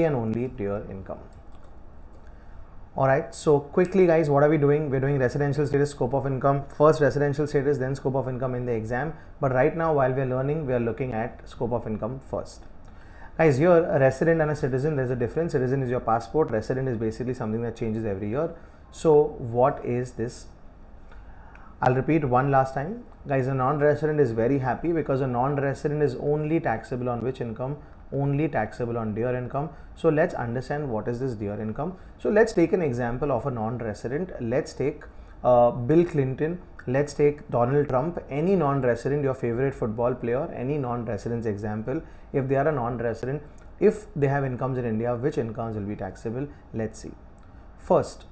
and only dear income. Alright, so quickly guys, what are we doing? We're doing residential status, scope of income. First residential status, then scope of income in the exam. But right now while we're learning, we're looking at scope of income first. Guys, here a resident and a citizen, there's a difference. Citizen is your passport, resident is basically something that changes every year. So what is this? I'll repeat one last time. Guys, a non-resident is very happy because a non-resident is only taxable on which income? Only taxable on dear income. So let's understand what is this dear income. So let's take an example of a non-resident. Let's take Bill Clinton. Let's take Donald Trump. Any non-resident, your favorite football player, any non-resident's example. If they are a non-resident, if they have incomes in India, which incomes will be taxable? Let's see. First,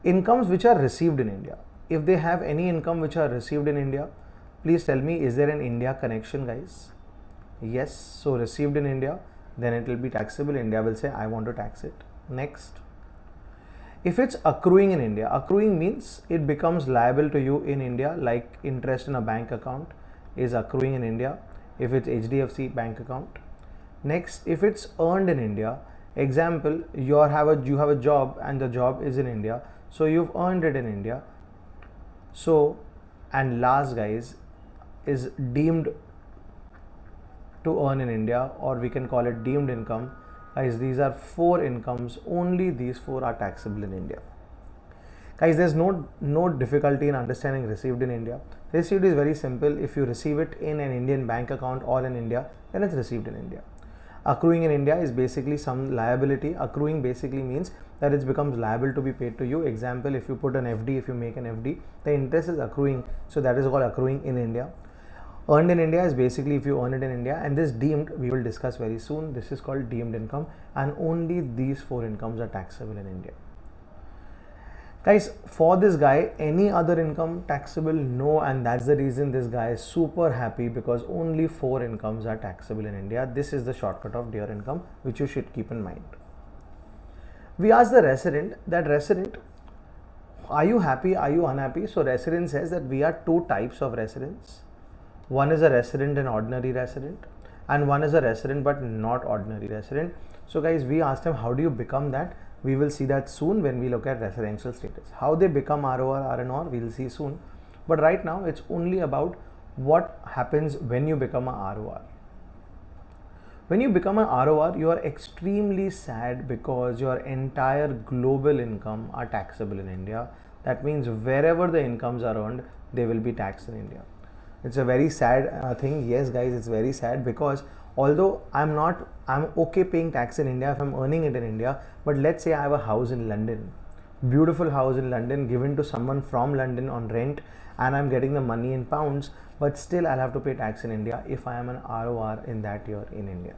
incomes which are received in India. If they have any income which are received in India, please tell me, is there an India connection, guys? Yes, so received in India, then it will be taxable. India will say, I want to tax it. Next, if it's accruing in India, accruing means it becomes liable to you in India, like interest in a bank account is accruing in India, if it's HDFC bank account. Next, if it's earned in India, example, you have a job and the job is in India, so you've earned it in India. So, and last guys is deemed to earn in India, or we can call it deemed income. Guys, these are 4 incomes, only these 4 are taxable in India. Guys, there's no difficulty in understanding received in India. Received is very simple. If you receive it in an Indian bank account or in India, then it's received in India. Accruing in India is basically some liability. Accruing basically means that it becomes liable to be paid to you. Example, if you put an FD, if you make an FD, the interest is accruing. So that is called accruing in India. Earned in India is basically if you earn it in India, and this deemed we will discuss very soon. This is called deemed income, and only these 4 incomes are taxable in India. Guys, for this guy, any other income taxable? No, and that's the reason this guy is super happy, because only 4 incomes are taxable in India. This is the shortcut of dear income, which you should keep in mind. We ask the resident, that resident, are you happy? Are you unhappy? So resident says that we are 2 types of residents. One is a resident and ordinary resident, and one is a resident but not ordinary resident. So guys, we asked him, how do you become that? We will see that soon when we look at residential status. How they become ROR, RNOR, we will see soon. But right now, it's only about what happens when you become a ROR. When you become a ROR, you are extremely sad because your entire global income are taxable in India. That means wherever the incomes are earned, they will be taxed in India. It's a very sad thing. Yes, guys, it's very sad, because although I'm okay paying tax in India if I'm earning it in India, but let's say I have a house in London, beautiful house in London given to someone from London on rent, and I'm getting the money in pounds, but still I'll have to pay tax in India if I am an ROR in that year in India.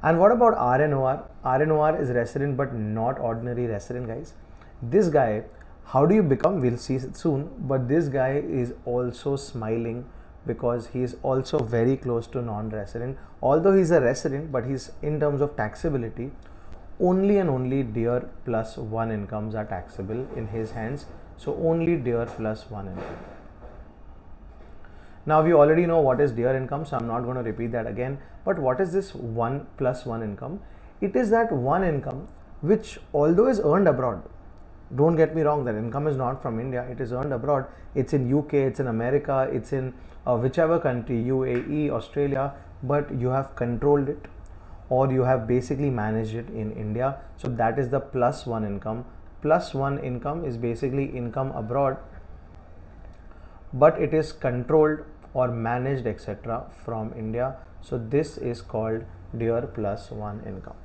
And what about RNOR? RNOR is resident but not ordinary resident, guys. This guy, how do you become? We'll see it soon, but this guy is also smiling because he is also very close to non-resident. Although he's a resident, but he's in terms of taxability, only and only dear plus 1 incomes are taxable in his hands. So only dear plus 1 income. Now we already know what is dear income, so I'm not going to repeat that again. But what is this 1 plus 1 income? It is that 1 income which, although is earned abroad, don't get me wrong, that income is not from India, it is earned abroad. It's in UK, it's in America, it's in whichever country, UAE, Australia, but you have controlled it, or you have basically managed it in India. So that is the plus 1 income. Plus 1 income is basically income abroad, but it is controlled or managed, etc., from India. So this is called dear plus 1 income.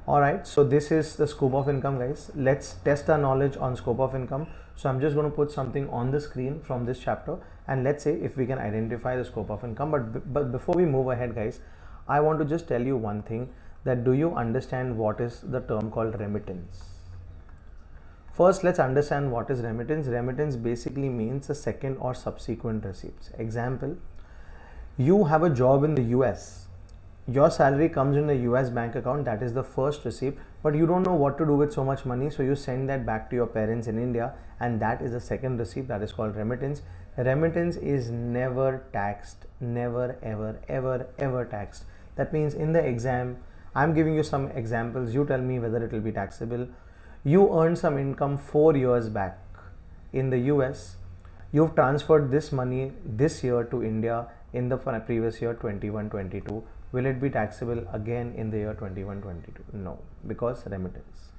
Alright, so this is the scope of income, guys. Let's test our knowledge on scope of income. So I'm just going to put something on the screen from this chapter, and let's say if we can identify the scope of income. But before we move ahead, guys, I want to just tell you one thing, that do you understand what is the term called remittance? First, let's understand what is remittance. Remittance basically means the second or subsequent receipts. Example, you have a job in the US. Your salary comes in a US bank account, that is the first receipt, but you don't know what to do with so much money, so you send that back to your parents in India, and that is the second receipt, that is called remittance. Remittance is never taxed, never, ever, ever, ever taxed. That means in the exam, I'm giving you some examples. You tell me whether it will be taxable. You earned some income 4 years back in the US. You've transferred this money this year to India in the previous year 21-22. Will it be taxable again in the year 21-22? No, because remittance.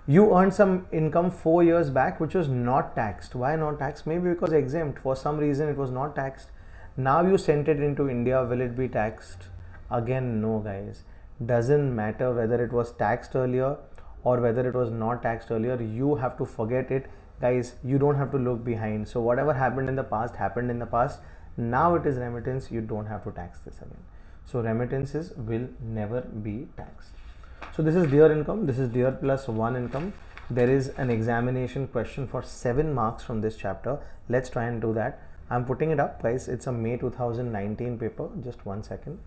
You earned some income 4 years back which was not taxed. Why not taxed? Maybe because exempt. For some reason it was not taxed. Now you sent it into India. Will it be taxed? Again, no, guys. Doesn't matter whether it was taxed earlier or whether it was not taxed earlier. You have to forget it. Guys, you don't have to look behind. So whatever happened in the past happened in the past. Now it is remittance. You don't have to tax this again. So remittances will never be taxed. So this is dear income. This is dear plus 1 income. There is an examination question for 7 marks from this chapter. Let's try and do that. I'm putting it up, guys. It's a May 2019 paper. Just 1 second.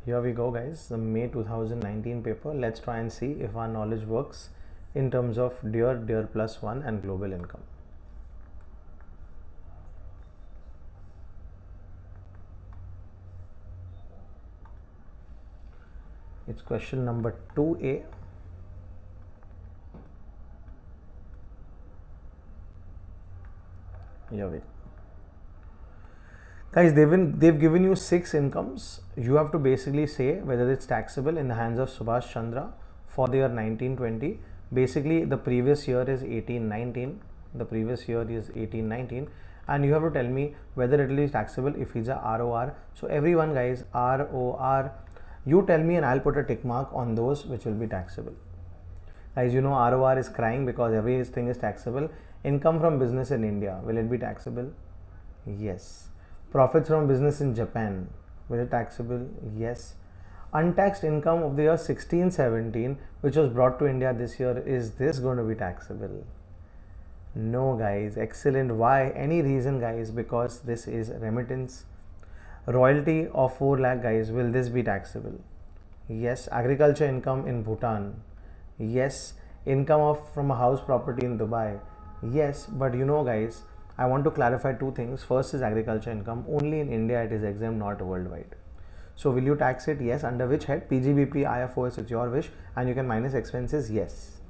Here we go, guys. The May 2019 paper. Let's try and see if our knowledge works in terms of dear plus 1 and global income. It's question number 2A. Here we go. Guys, they've given you 6 incomes. You have to basically say whether it's taxable in the hands of Subhash Chandra for the year 1920. Basically, the previous year is 1819. The previous year is 1819. And you have to tell me whether it will be taxable if it's a ROR. So everyone, guys, ROR. You tell me and I'll put a tick mark on those which will be taxable. Guys, you know ROR is crying because everything is taxable. Income from business in India, will it be taxable? Yes. Profits from business in Japan, will it taxable? Yes. Untaxed income of the year 1617 which was brought to India this year, is this going to be taxable? No, guys. Excellent. Why? Any reason, guys? Because this is remittance. Royalty of 4 lakh, guys, will this be taxable? Yes. Agriculture income in Bhutan? Yes. Income from a house property in Dubai? Yes. But you know, guys, I want to clarify 2 things. First is agriculture income. Only in India it is exempt, not worldwide. So will you tax it? Yes. Under which head? PGBP, IFOS, it's your wish, and you can minus expenses. Yes.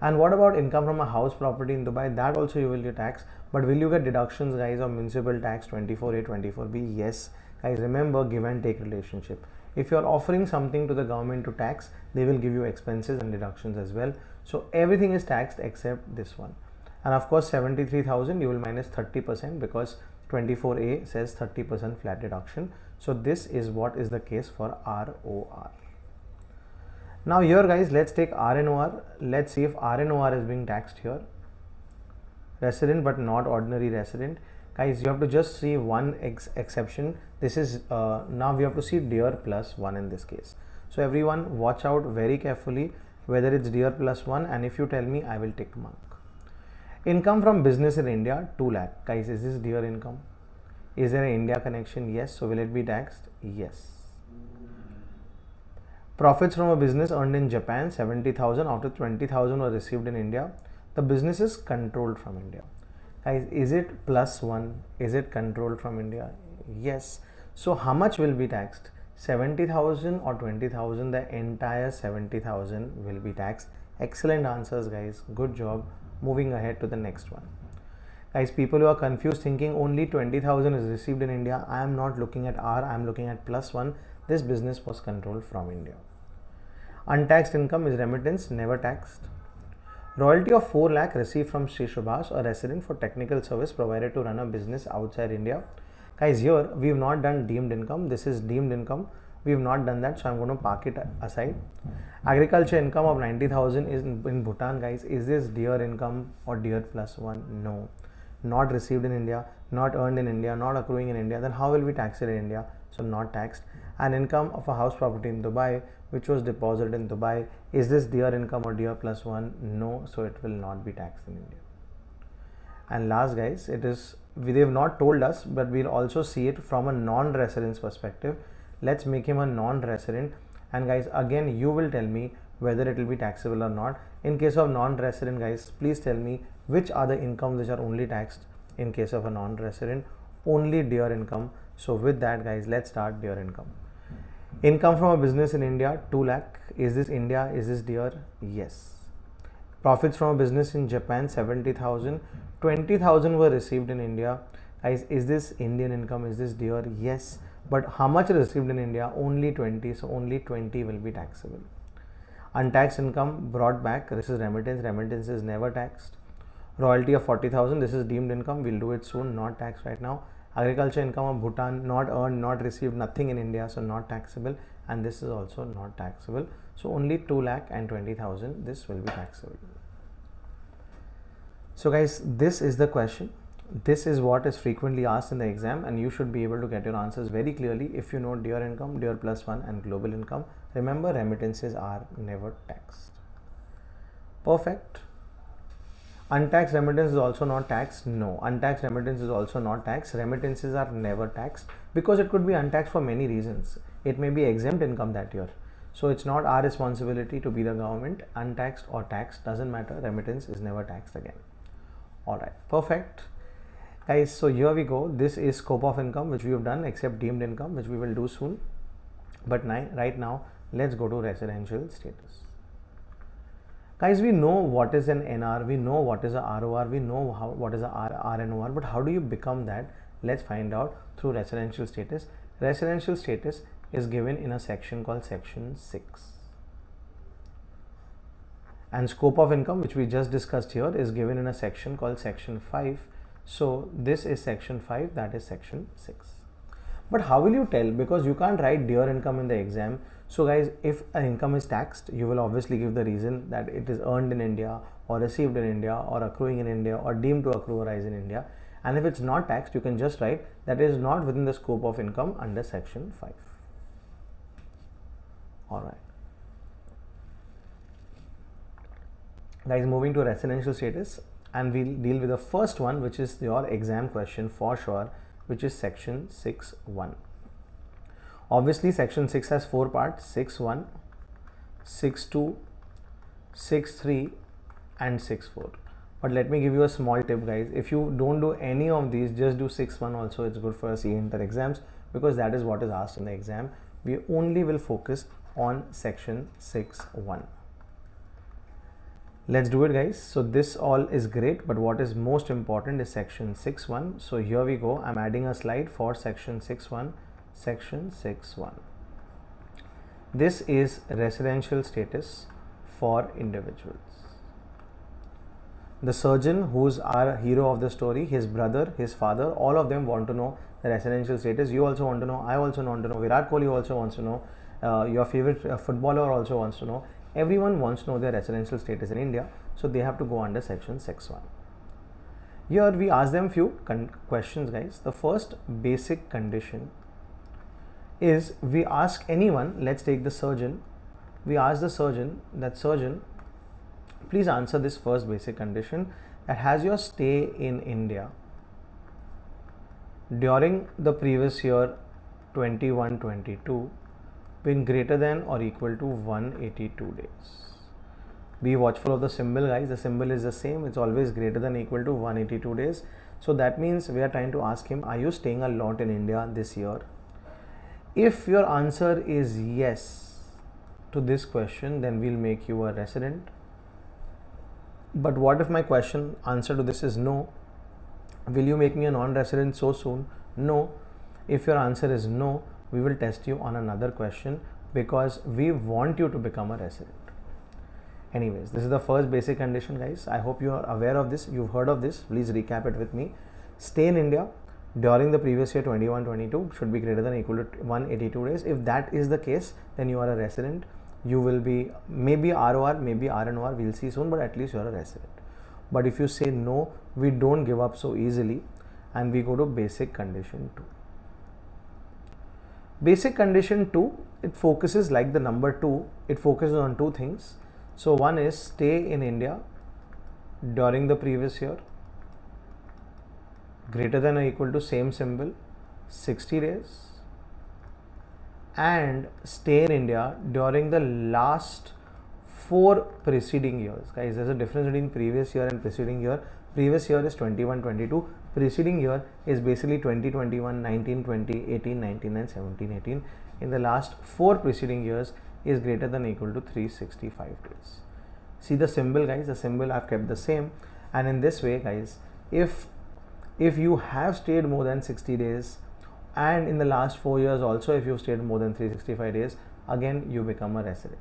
And what about income from a house property in Dubai? That also you will get taxed. But will you get deductions, guys, of municipal tax 24A, 24B? Yes. Guys, remember give and take relationship. If you are offering something to the government to tax, they will give you expenses and deductions as well. So everything is taxed except this one. And of course 73,000 you will minus 30% because 24A says 30% flat deduction. So this is what is the case for ROR. Now here, guys, let's take RNOR. Let's see if RNOR is being taxed here. Resident but not ordinary resident. Guys, you have to just see one exception. This is now we have to see dear plus 1 in this case. So everyone watch out very carefully whether it's dear plus 1, and if you tell me, I will tick mark. Income from business in India 2 lakh. Guys, is this dear income? Is there an India connection? Yes. So will it be taxed? Yes. Profits from a business earned in Japan 70,000, out of 20,000 were received in India. The business is controlled from India. Guys, is it plus 1? Is it controlled from India? Yes. So how much will be taxed? 70,000 or 20,000? The entire 70,000 will be taxed. Excellent answers, guys. Good job. Moving ahead to the next one. Guys, people who are confused thinking only 20,000 is received in India. I am not looking at R. I am looking at plus 1. This business was controlled from India. Untaxed income is remittance, never taxed. Royalty of 4 lakh received from Sri Subhash, a resident, for technical service provided to run a business outside India. Guys, here we have not done deemed income. This is deemed income. We have not done that, so I'm going to park it aside. Agriculture income of 90,000 is in Bhutan. Guys, is this dear income or dear plus 1? No. Not received in India, not earned in India, not accruing in India. Then how will we tax it in India? So not taxed. And income of a house property in Dubai, which was deposited in Dubai, is this dear income or dear plus 1? No. So it will not be taxed in India. And last, guys, it is, they have not told us, but we'll also see it from a non-resident's perspective. Let's make him a non-resident, and guys, again you will tell me whether it will be taxable or not. In case of non-resident, guys, please tell me Which are the incomes which are only taxed in case of a non-resident? Only deer income. So with that, guys, let's start deer income. Income from a business in India, 2 lakh. Is this India? Is this deer? Yes. Profits from a business in Japan, 70,000. 20,000 were received in India. Guys, is this Indian income? Is this deer? Yes. But how much received in India? Only 20. So only 20 will be taxable. Untaxed income brought back. This is remittance. Remittance is never taxed. Royalty of 40,000. This is deemed income. We'll do it soon. Not taxed right now. Agriculture income of Bhutan, not earned, not received, nothing in India, so not taxable. And this is also not taxable. So only 2,20,000. This will be taxable. So guys, this is the question. This is what is frequently asked in the exam, and you should be able to get your answers very clearly if you know deer income, deer plus one, and global income. Remember, remittances are never taxed. Perfect. Untaxed remittance is also not taxed. No, untaxed remittance is also not taxed. Remittances are never taxed because it could be untaxed for many reasons. It may be exempt income that year. So it's not our responsibility to be the government. Untaxed or taxed doesn't matter. Remittance is never taxed again. Alright, perfect. Guys, so here we go. This is scope of income which we have done, except deemed income, which we will do soon. But right now, let's go to residential status. Guys, we know what is an NR, we know what is a ROR, we know what is a RNOR, but how do you become that? Let's find out through residential status. Residential status is given in a section called section 6. And scope of income, which we just discussed here, is given in a section called section 5. So this is section 5, that is section 6. But how will you tell? Because you can't write deer income in the exam. So guys, if an income is taxed, you will obviously give the reason that it is earned in India or received in India or accruing in India or deemed to accrue or rise in India. And if it's not taxed, you can just write that it is not within the scope of income under section 5. Alright. Guys, moving to residential status, and we'll deal with the first one, which is your exam question for sure, which is section 6.1. Obviously, section 6 has 4 parts: 6.1, 6.2, 6.3, and 6.4. But let me give you a small tip, guys. If you don't do any of these, just do 6.1 also. It's good for CA inter exams because that is what is asked in the exam. We only will focus on section 6.1. Let's do it, guys. So this all is great, but what is most important is section 6.1. So here we go. I'm adding a slide for section 6.1. Section 6.1. This is residential status for individuals. The surgeon, who's our hero of the story, his brother, his father, all of them want to know the residential status. You also want to know. I also want to know. Virat Kohli also wants to know. Your favorite footballer also wants to know. Everyone wants to know their residential status in India, so they have to go under section 6.1. Here we ask them few questions, guys. The first basic condition is we ask anyone, let's take the surgeon, we ask the surgeon that, surgeon, please answer this first basic condition, that has your stay in India during the previous year 21-22 been greater than or equal to 182 days. Be watchful of the symbol, guys. The symbol is the same. It's always greater than or equal to 182 days. So that means we are trying to ask him, are you staying a lot in India this year? If your answer is yes to this question, then we'll make you a resident. But what if my question answer to this is no? Will you make me a non-resident so soon? No. If your answer is no, we will test you on another question because we want you to become a resident. Anyways, this is the first basic condition, guys. I hope you are aware of this. You've heard of this. Please recap it with me. Stay in India during the previous year 21-22 should be greater than or equal to 182 days. If that is the case, then you are a resident. You will be maybe ROR, maybe RNOR. We'll see soon, but at least you are a resident. But if you say no, we don't give up so easily and we go to basic condition 2. Basic condition 2, it focuses like the number 2, it focuses on 2 things. So one is stay in India during the previous year greater than or equal to same symbol 60 days and stay in India during the last 4 preceding years. Guys, there's a difference between previous year and preceding year. Previous year is 21-22. Preceding year is basically 20-21, 19-20, 18-19 and 17-18. In the last 4 preceding years is greater than or equal to 365 days. See the symbol, guys, the symbol I've kept the same. And in this way, guys, if you have stayed more than 60 days, and in the last 4 years also if you've stayed more than 365 days, again you become a resident.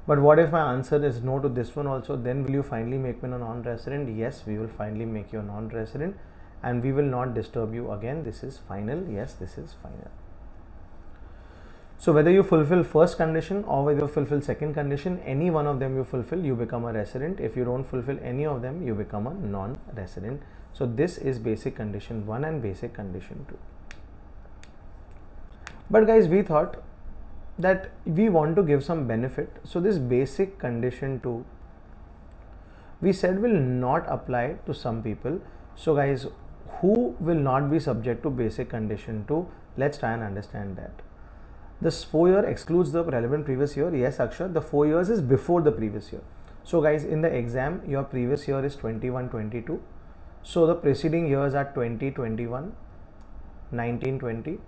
But what if my answer is no to this one also? Then will you finally make me a non-resident? Yes, we will finally make you a non-resident, and we will not disturb you again. This is final. Yes, this is final. So whether you fulfill first condition or whether you fulfill second condition, any one of them you fulfill, you become a resident. If you don't fulfill any of them, you become a non-resident. So this is basic condition 1 and basic condition 2. But guys, we thought that we want to give some benefit. So this basic condition 2, we said will not apply to some people. So guys, who will not be subject to basic condition 2? Let's try and understand that. This 4 year excludes the relevant previous year. Yes, Akshay, the 4 years is before the previous year. So guys, in the exam, your previous year is 21-22. So the preceding years are 20-21, 19-20,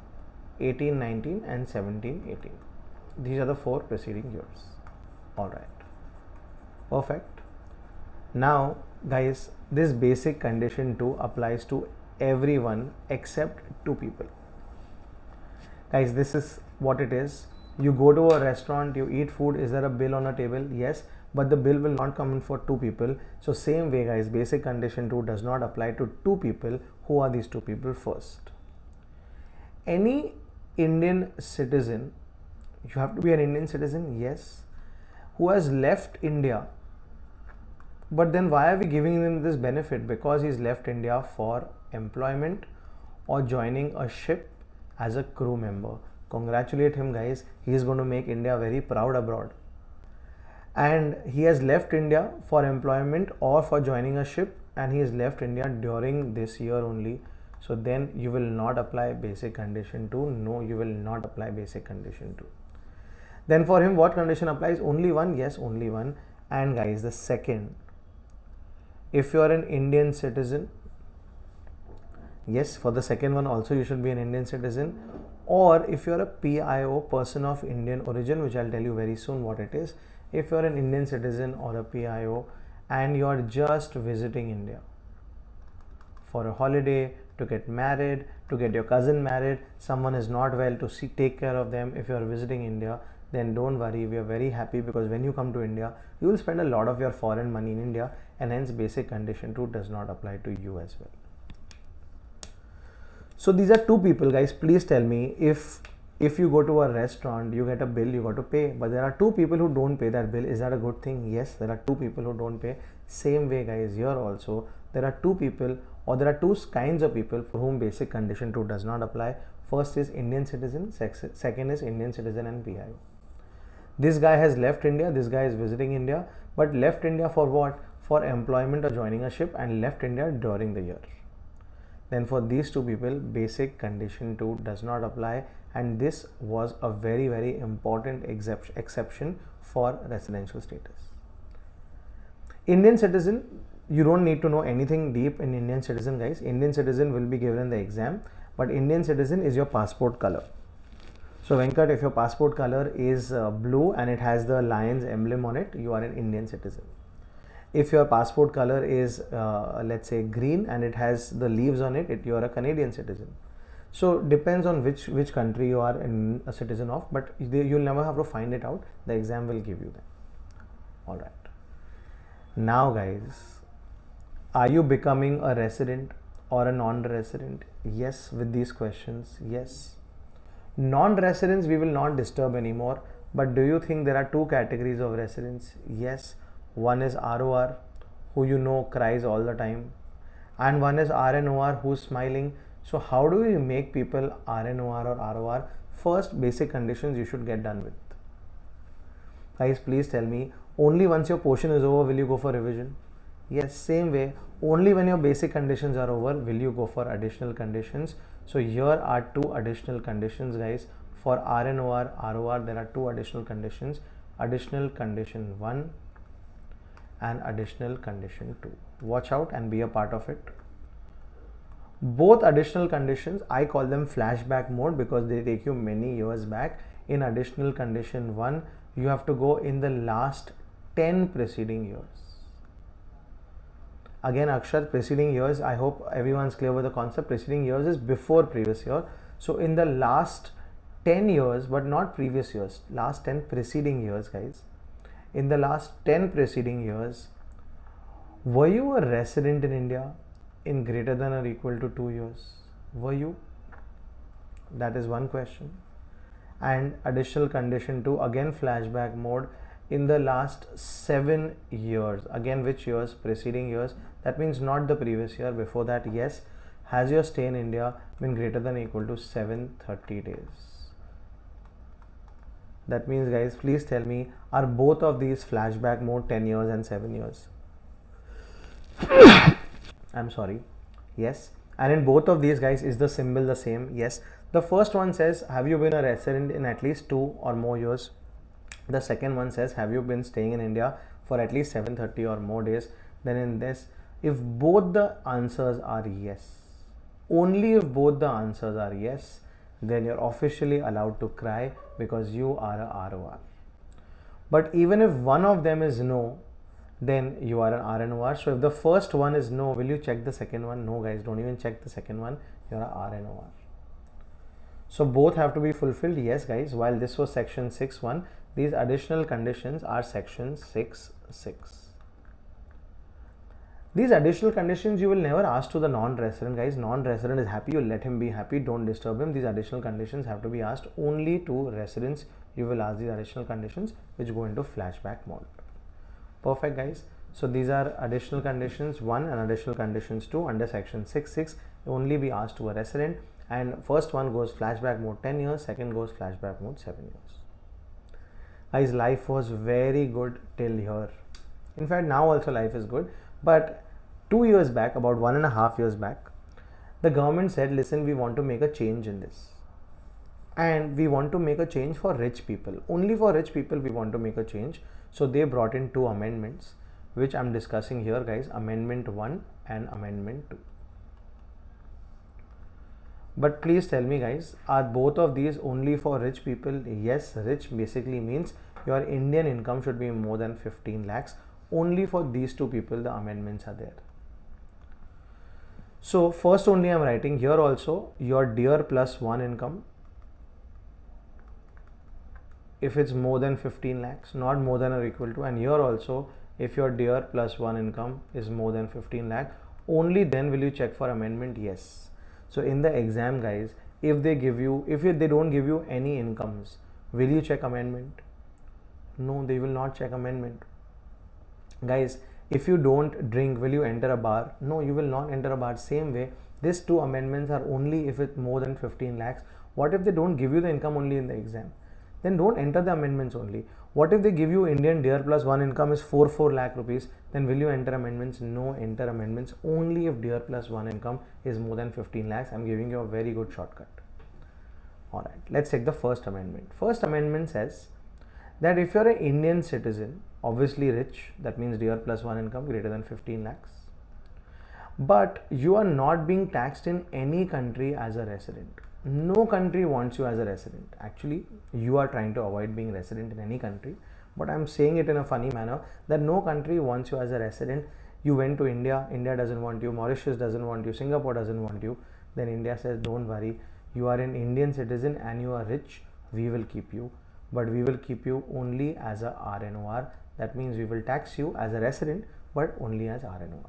18-19 and 17-18. These are the 4 preceding years. Alright, perfect. Now guys, this basic condition 2 applies to everyone except 2 people. Guys, this is what it is. You go to a restaurant, you eat food, is there a bill on a table? Yes, but the bill will not come in for 2 people. So same way guys, basic condition 2 does not apply to 2 people. Who are these 2 people? First, any Indian citizen, you have to be an Indian citizen, yes, who has left India. But then why are we giving him this benefit? Because he's left India for employment or joining a ship as a crew member. Congratulate him guys, he is going to make India very proud abroad. And he has left India for employment or for joining a ship, and he has left India during this year only. So then you will not apply basic condition 2. No, you will not apply basic condition 2. Then for him, what condition applies? Only one. Yes, only one. And guys, the second, if you are an Indian citizen, yes, for the second one also you should be an Indian citizen. Or if you are a PIO, person of Indian origin, which I'll tell you very soon what it is. If you are an Indian citizen or a PIO and you are just visiting India for a holiday, to get married, to get your cousin married, someone is not well, to take care of them. If you are visiting India, then don't worry, we are very happy, because when you come to India, you will spend a lot of your foreign money in India, and hence basic condition 2 does not apply to you as well. So these are 2 people guys. Please tell me, if you go to a restaurant, you get a bill, you got to pay, but there are 2 people who don't pay that bill. Is that a good thing? Yes, there are 2 people who don't pay. Same way guys, here also there are 2 people, or there are 2 kinds of people for whom basic condition 2 does not apply. First is Indian citizen, second is Indian citizen and PIO. This guy has left India, this guy is visiting India, but left India for what? For employment or joining a ship, and left India during the year. Then for these 2 people, basic condition 2 does not apply, and this was a very, very important exception for residential status. Indian citizen, you don't need to know anything deep in Indian citizen guys. Indian citizen will be given in the exam, but Indian citizen is your passport color. So Venkat, if your passport color is blue and it has the lion's emblem on it, you are an Indian citizen. If your passport color is let's say green and it has the leaves on it, you are a Canadian citizen. So depends on which country you are a citizen of, but you'll never have to find it out. The exam will give you that. All right. Now guys, are you becoming a resident or a non-resident? Yes, with these questions, yes. Non-residents we will not disturb anymore, but do you think there are 2 categories of residents? Yes. One is ROR, who you know cries all the time, and one is RNOR, who's smiling. So how do we make people RNOR or ROR? First, basic conditions you should get done with. Guys, please tell me, only once your portion is over will you go for revision? Yes, same way, only when your basic conditions are over will you go for additional conditions. So here are 2 additional conditions guys. For RNOR, ROR, there are 2 additional conditions. additional condition 1 and additional condition 2. Watch out and be a part of it. Both additional conditions, I call them flashback mode because they take you many years back. In additional condition 1, you have to go in the last 10 preceding years. Again, Akshat, preceding years, I hope everyone's clear with the concept. Preceding years is before previous year. So in the last 10 years, but not previous years, last 10 preceding years, guys. In the last 10 preceding years, were you a resident in India in greater than or equal to 2 years? Were you? That is one question. And additional condition 2, again flashback mode, in the last 7 years. Again, which years? Preceding years. That means not the previous year, before that. Yes. Has your stay in India been greater than or equal to 730 days? That means, guys, please tell me, are both of these flashback mode 10 years and 7 years? I'm sorry. Yes. And in both of these, guys, is the symbol the same? Yes. The first one says, have you been a resident in at least 2 or more years? The second one says, have you been staying in India for at least 730 or more days? Then in this, if both the answers are yes, only if both the answers are yes, then you're officially allowed to cry because you are a ROR. But even if one of them is no, then you are an RNOR. So if the first one is no, will you check the second one? No, guys, don't even check the second one. You're a RNOR. So both have to be fulfilled. Yes, guys, while this was section 6.1, these additional conditions are section 6.6. These additional conditions you will never ask to the non-resident, guys. Non-resident is happy, you let him be happy, don't disturb him. These additional conditions have to be asked only to residents. You will ask these additional conditions which go into flashback mode. Perfect, guys. So these are additional conditions 1 and additional conditions 2 under section 6.6. only be asked to a resident, and first one goes flashback mode 10 years, second goes flashback mode 7 years. Guys, life was very good till here. In fact, now also life is good, but 2 years back, about 1.5 years back, the government said, listen, we want to make a change in this, and we want to make a change for rich people. Only for rich people we want to make a change. So they brought in 2 amendments which I'm discussing here, guys, amendment 1 and amendment 2. But please tell me, guys, are both of these only for rich people? Yes, rich basically means your Indian income should be more than 15 lakhs. Only for these 2 people the amendments are there. So first only I'm writing here also your DEAR plus 1 income, if it's more than 15 lakhs, not more than or equal to, and here also if your DEAR plus 1 income is more than 15 lakh, only then will you check for amendment yes. So in the exam, guys, if they don't give you any incomes, will you check amendment? No, they will not check amendment. Guys, if you don't drink, will you enter a bar? No, you will not enter a bar. Same way, these 2 amendments are only if it's more than 15 lakhs. What if they don't give you the income only in the exam? Then don't enter the amendments only. What if they give you Indian DEAR plus 1 income is 4 lakh rupees? Then will you enter amendments? No, enter amendments only if DEAR plus 1 income is more than 15 lakhs. I'm giving you a very good shortcut. Alright, let's take the first amendment. First amendment says that if you're an Indian citizen, obviously rich, that means DEAR plus 1 income greater than 15 lakhs, but you are not being taxed in any country as a resident. No country wants you as a resident. Actually, you are trying to avoid being resident in any country, but I'm saying it in a funny manner that no country wants you as a resident. You went to India, India doesn't want you, Mauritius doesn't want you, Singapore doesn't want you. Then India says, don't worry, you are an Indian citizen and you are rich, we will keep you, but we will keep you only as a RNOR. That means we will tax you as a resident, but only as RNOR.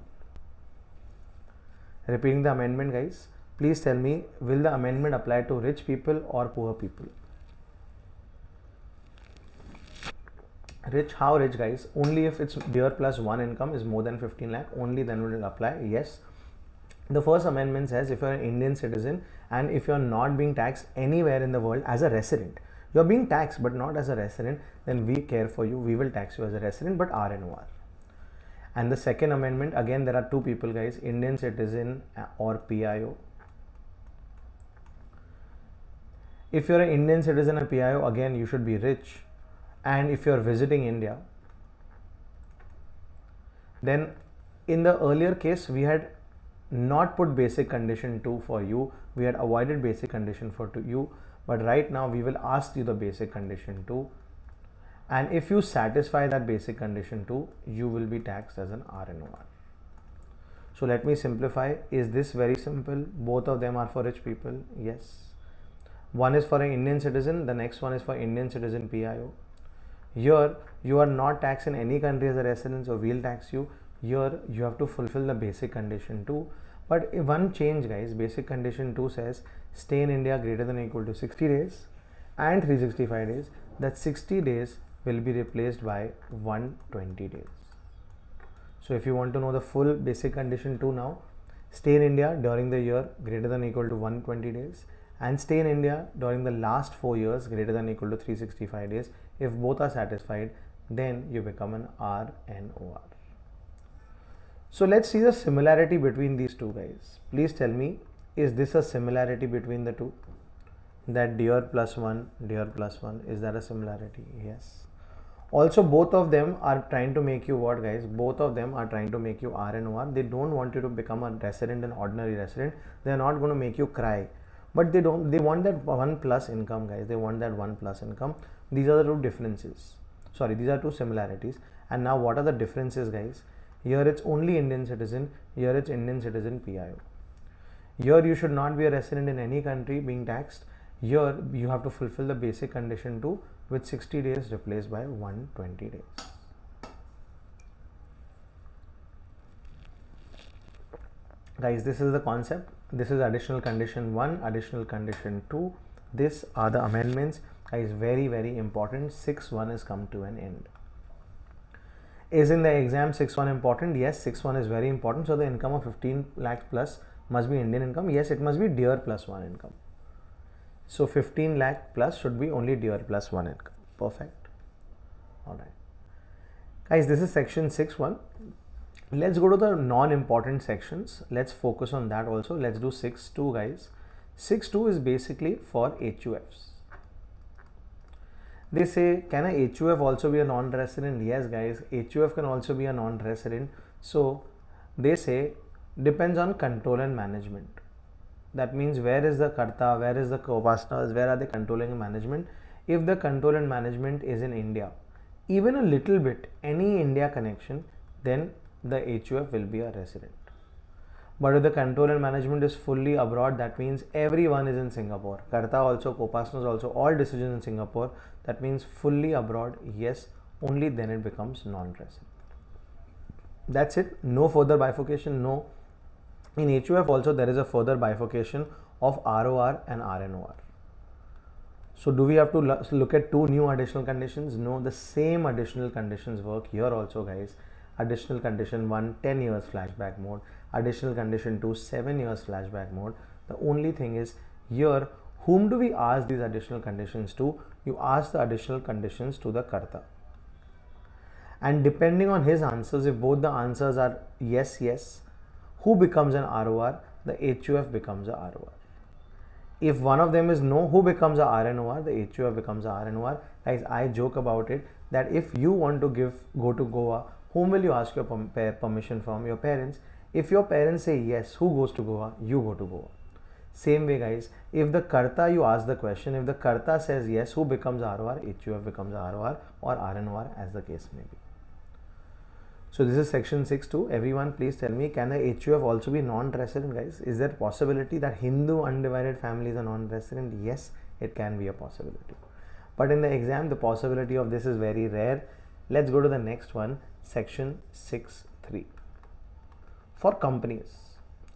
Repeating the amendment, guys. Please tell me, will the amendment apply to rich people or poor people? Rich, how rich, guys? Only if it's DEAR plus 1 income is more than 15 lakh, only then will it apply. Yes. The first amendment says if you're an Indian citizen and if you're not being taxed anywhere in the world as a resident, you're being taxed but not as a resident, then we care for you, we will tax you as a resident, but RNOR. And the second amendment, again there are 2 people, guys, Indian citizen or PIO. If you're an Indian citizen and PIO, again you should be rich, and if you're visiting India, then in the earlier case we had not put basic condition 2 for you, we had avoided basic condition for you, but right now we will ask you the basic condition 2, and if you satisfy that basic condition 2, you will be taxed as an RNOR. So let me simplify. Is this very simple? Both of them are for rich people. Yes. One is for an Indian citizen, the next one is for Indian citizen PIO. Here you are not taxed in any country as a resident, so we'll tax you. Here you have to fulfill the basic condition 2, but one change guys, basic condition 2 says stay in India greater than or equal to 60 days and 365 days. That 60 days will be replaced by 120 days. So if you want to know the full basic condition 2 now, stay in India during the year greater than or equal to 120 days and stay in India during the last 4 years greater than or equal to 365 days. If both are satisfied, then you become an RNOR. So let's see the similarity between these two guys. Please tell me, is this a similarity between the two? That dear plus 1, is that a similarity? Yes. Also both of them are trying to make you what guys? Both of them are trying to make you RNOR. They don't want you to become a resident, an ordinary resident. They are not going to make you cry. But they want that 1 plus income guys. They want that 1 plus income. These are the two differences. Sorry, these are two similarities. And now what are the differences guys? Here it's only Indian citizen. Here it's Indian citizen PIO. Here you should not be a resident in any country being taxed. Here you have to fulfill the basic condition 2 with 60 days replaced by 120 days. Guys, this is the concept. This is additional condition 1, additional condition 2. These are the amendments. Guys, very, very important. 6.1 is come to an end. Is in the exam 6.1 important? Yes, 6.1 is very important. So the income of 15 lakh plus must be Indian income. Yes, it must be DIR plus 1 income. So 15 lakh plus should be only DIR plus 1 income. Perfect. Alright. Guys, this is section 6.1. Let's go to the non-important sections. Let's focus on that also. Let's do 6.2 guys. 6.2 is basically for HUFs. They say, can a HUF also be a non-resident? Yes guys, HUF can also be a non-resident. So they say depends on control and management. That means where is the Karta, where is the co-partners, where are they controlling and management? If the control and management is in India, even a little bit, any India connection, then the HUF will be a resident. But if the control and management is fully abroad, that means everyone is in Singapore. Karta also, co-partners also, all decisions in Singapore. That means fully abroad, yes, only then it becomes non-resident. That's it. No further bifurcation, no. In HUF also there is a further bifurcation of ROR and RNOR. So do we have to look at two new additional conditions? No, the same additional conditions work here also guys. Additional condition 1, 10 years flashback mode. Additional condition 2, 7 years flashback mode. The only thing is here, whom do we ask these additional conditions to? You ask the additional conditions to the Karta. And depending on his answers, if both the answers are yes, yes, who becomes an ROR? The HUF becomes a ROR. If one of them is no, who becomes a RNOR? The HUF becomes a RNOR. Guys, I joke about it that if you want to go to Goa, whom will you ask your permission from? Your parents. If your parents say yes, who goes to Goa? You go to Goa. Same way guys, if the Karta, you ask the question, if the Karta says yes, who becomes ROR? HUF becomes ROR or RNOR as the case may be. So this is section 6.2. Everyone please tell me, can the HUF also be non-resident guys? Is there a possibility that Hindu undivided families are non-resident? Yes, it can be a possibility. But in the exam, the possibility of this is very rare. Let's go to the next one, section 6.3. For companies,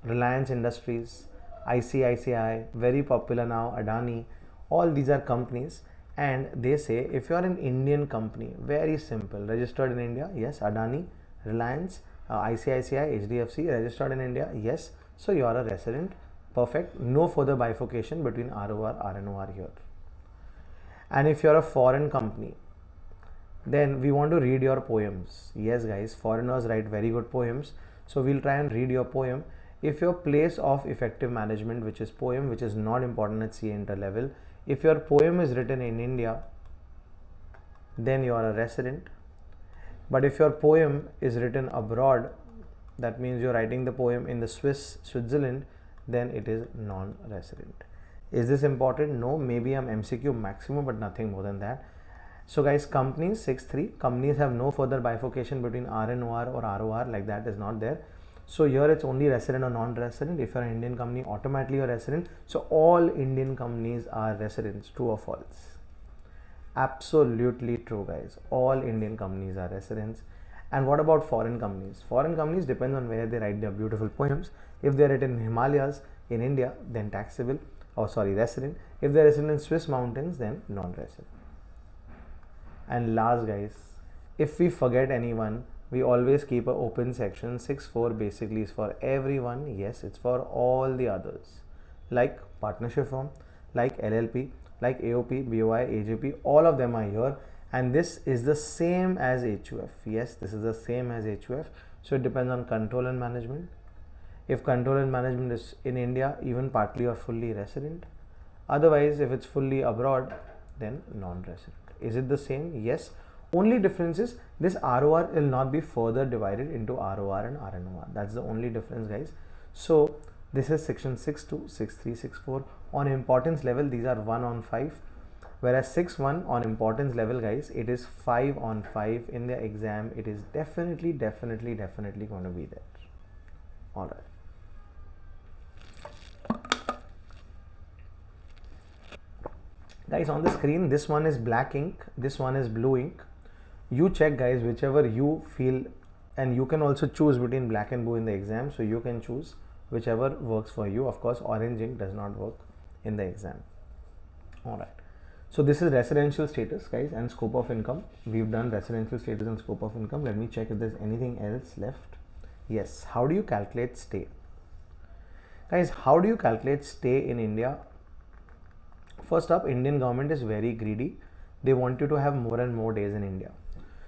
Reliance Industries, ICICI, very popular now, Adani, all these are companies, and they say if you are an Indian company, very simple, registered in India, yes, Adani, Reliance, ICICI, HDFC, registered in India, yes, so you are a resident, perfect, no further bifurcation between ROR, RNOR here. And if you are a foreign company, then we want to read your poems. Yes guys, foreigners write very good poems, so we'll try and read your poem. If your place of effective management, which is poem, which is not important at CA inter level, if your poem is written in India, then you are a resident. But if your poem is written abroad, that means you're writing the poem in the Switzerland, then it is non-resident. Is this important? No, maybe I'm MCQ maximum, but nothing more than that. So guys, companies 6.3, companies have no further bifurcation between RNOR or ROR, like that is not there. So here it's only resident or non-resident. If you're an Indian company, automatically you're resident. So all Indian companies are residents. True or false? Absolutely true, guys. All Indian companies are residents. And what about foreign companies? Foreign companies depends on where they write their beautiful poems. If they're written in Himalayas in India, then taxable, or sorry, resident. If they're resident in Swiss mountains, then non-resident. And last, guys, if we forget anyone, we always keep an open section. 6.4 basically is for everyone. Yes, it's for all the others, like partnership firm, like LLP, like AOP, BOI, AJP, all of them are here. And this is the same as HUF. Yes, this is the same as HUF. So it depends on control and management. If control and management is in India, even partly or fully resident. Otherwise, if it's fully abroad, then non-resident. Is it the same? Yes. Only difference is this ROR will not be further divided into ROR and RNOR. That's the only difference, guys. So this is section 6.2, 6.3, 6.4. On importance level, these are 1 on 5. Whereas 6.1 on importance level, guys, it is 5 on 5. In the exam, it is definitely going to be there. All right. Guys, on the screen, this one is black ink, this one is blue ink. You check, guys, whichever you feel, and you can also choose between black and blue in the exam. So you can choose whichever works for you. Of course, orange ink does not work in the exam. All right. So this is residential status, guys, and scope of income. We've done residential status and scope of income. Let me check if there's anything else left. Yes. How do you calculate stay? Guys, how do you calculate stay in India? First up, Indian government is very greedy. They want you to have more and more days in India.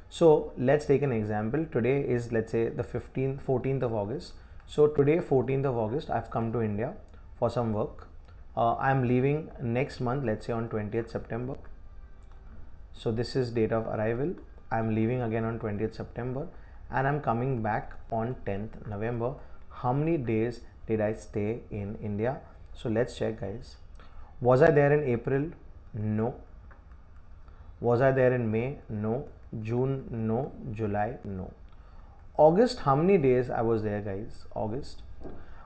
So let's take an example. Today is, let's say, the 14th of August. So today, 14th of August, I've come to India for some work. I'm leaving next month, let's say on 20th September. So this is date of arrival. I'm leaving again on 20th September and I'm coming back on 10th November. How many days did I stay in India? So let's check, guys. Was I there in April? No. Was I there in May? No. June? No. July? No. August, how many days I was there, guys? August.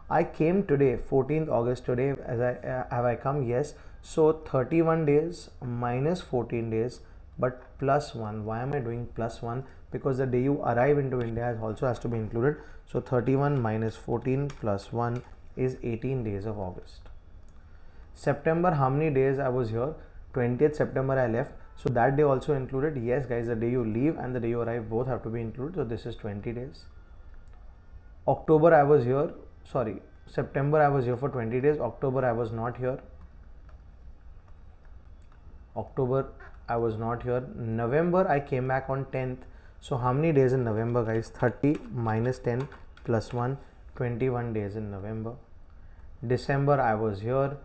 I came today, 14th August today. Have I come? Yes. So 31 days minus 14 days, but plus 1. Why am I doing plus 1? Because the day you arrive into India also has to be included. So 31 minus 14 plus 1 is 18 days of August. September, how many days I was here? 20th September I left. So that day also included. Yes, guys, the day you leave and the day you arrive both have to be included. So this is 20 days. October I was here. Sorry, September I was here for 20 days. October I was not here. October I was not here. November I came back on 10th. So how many days in November, guys? 30 minus 10 plus 1, 21 days in November. December I was here.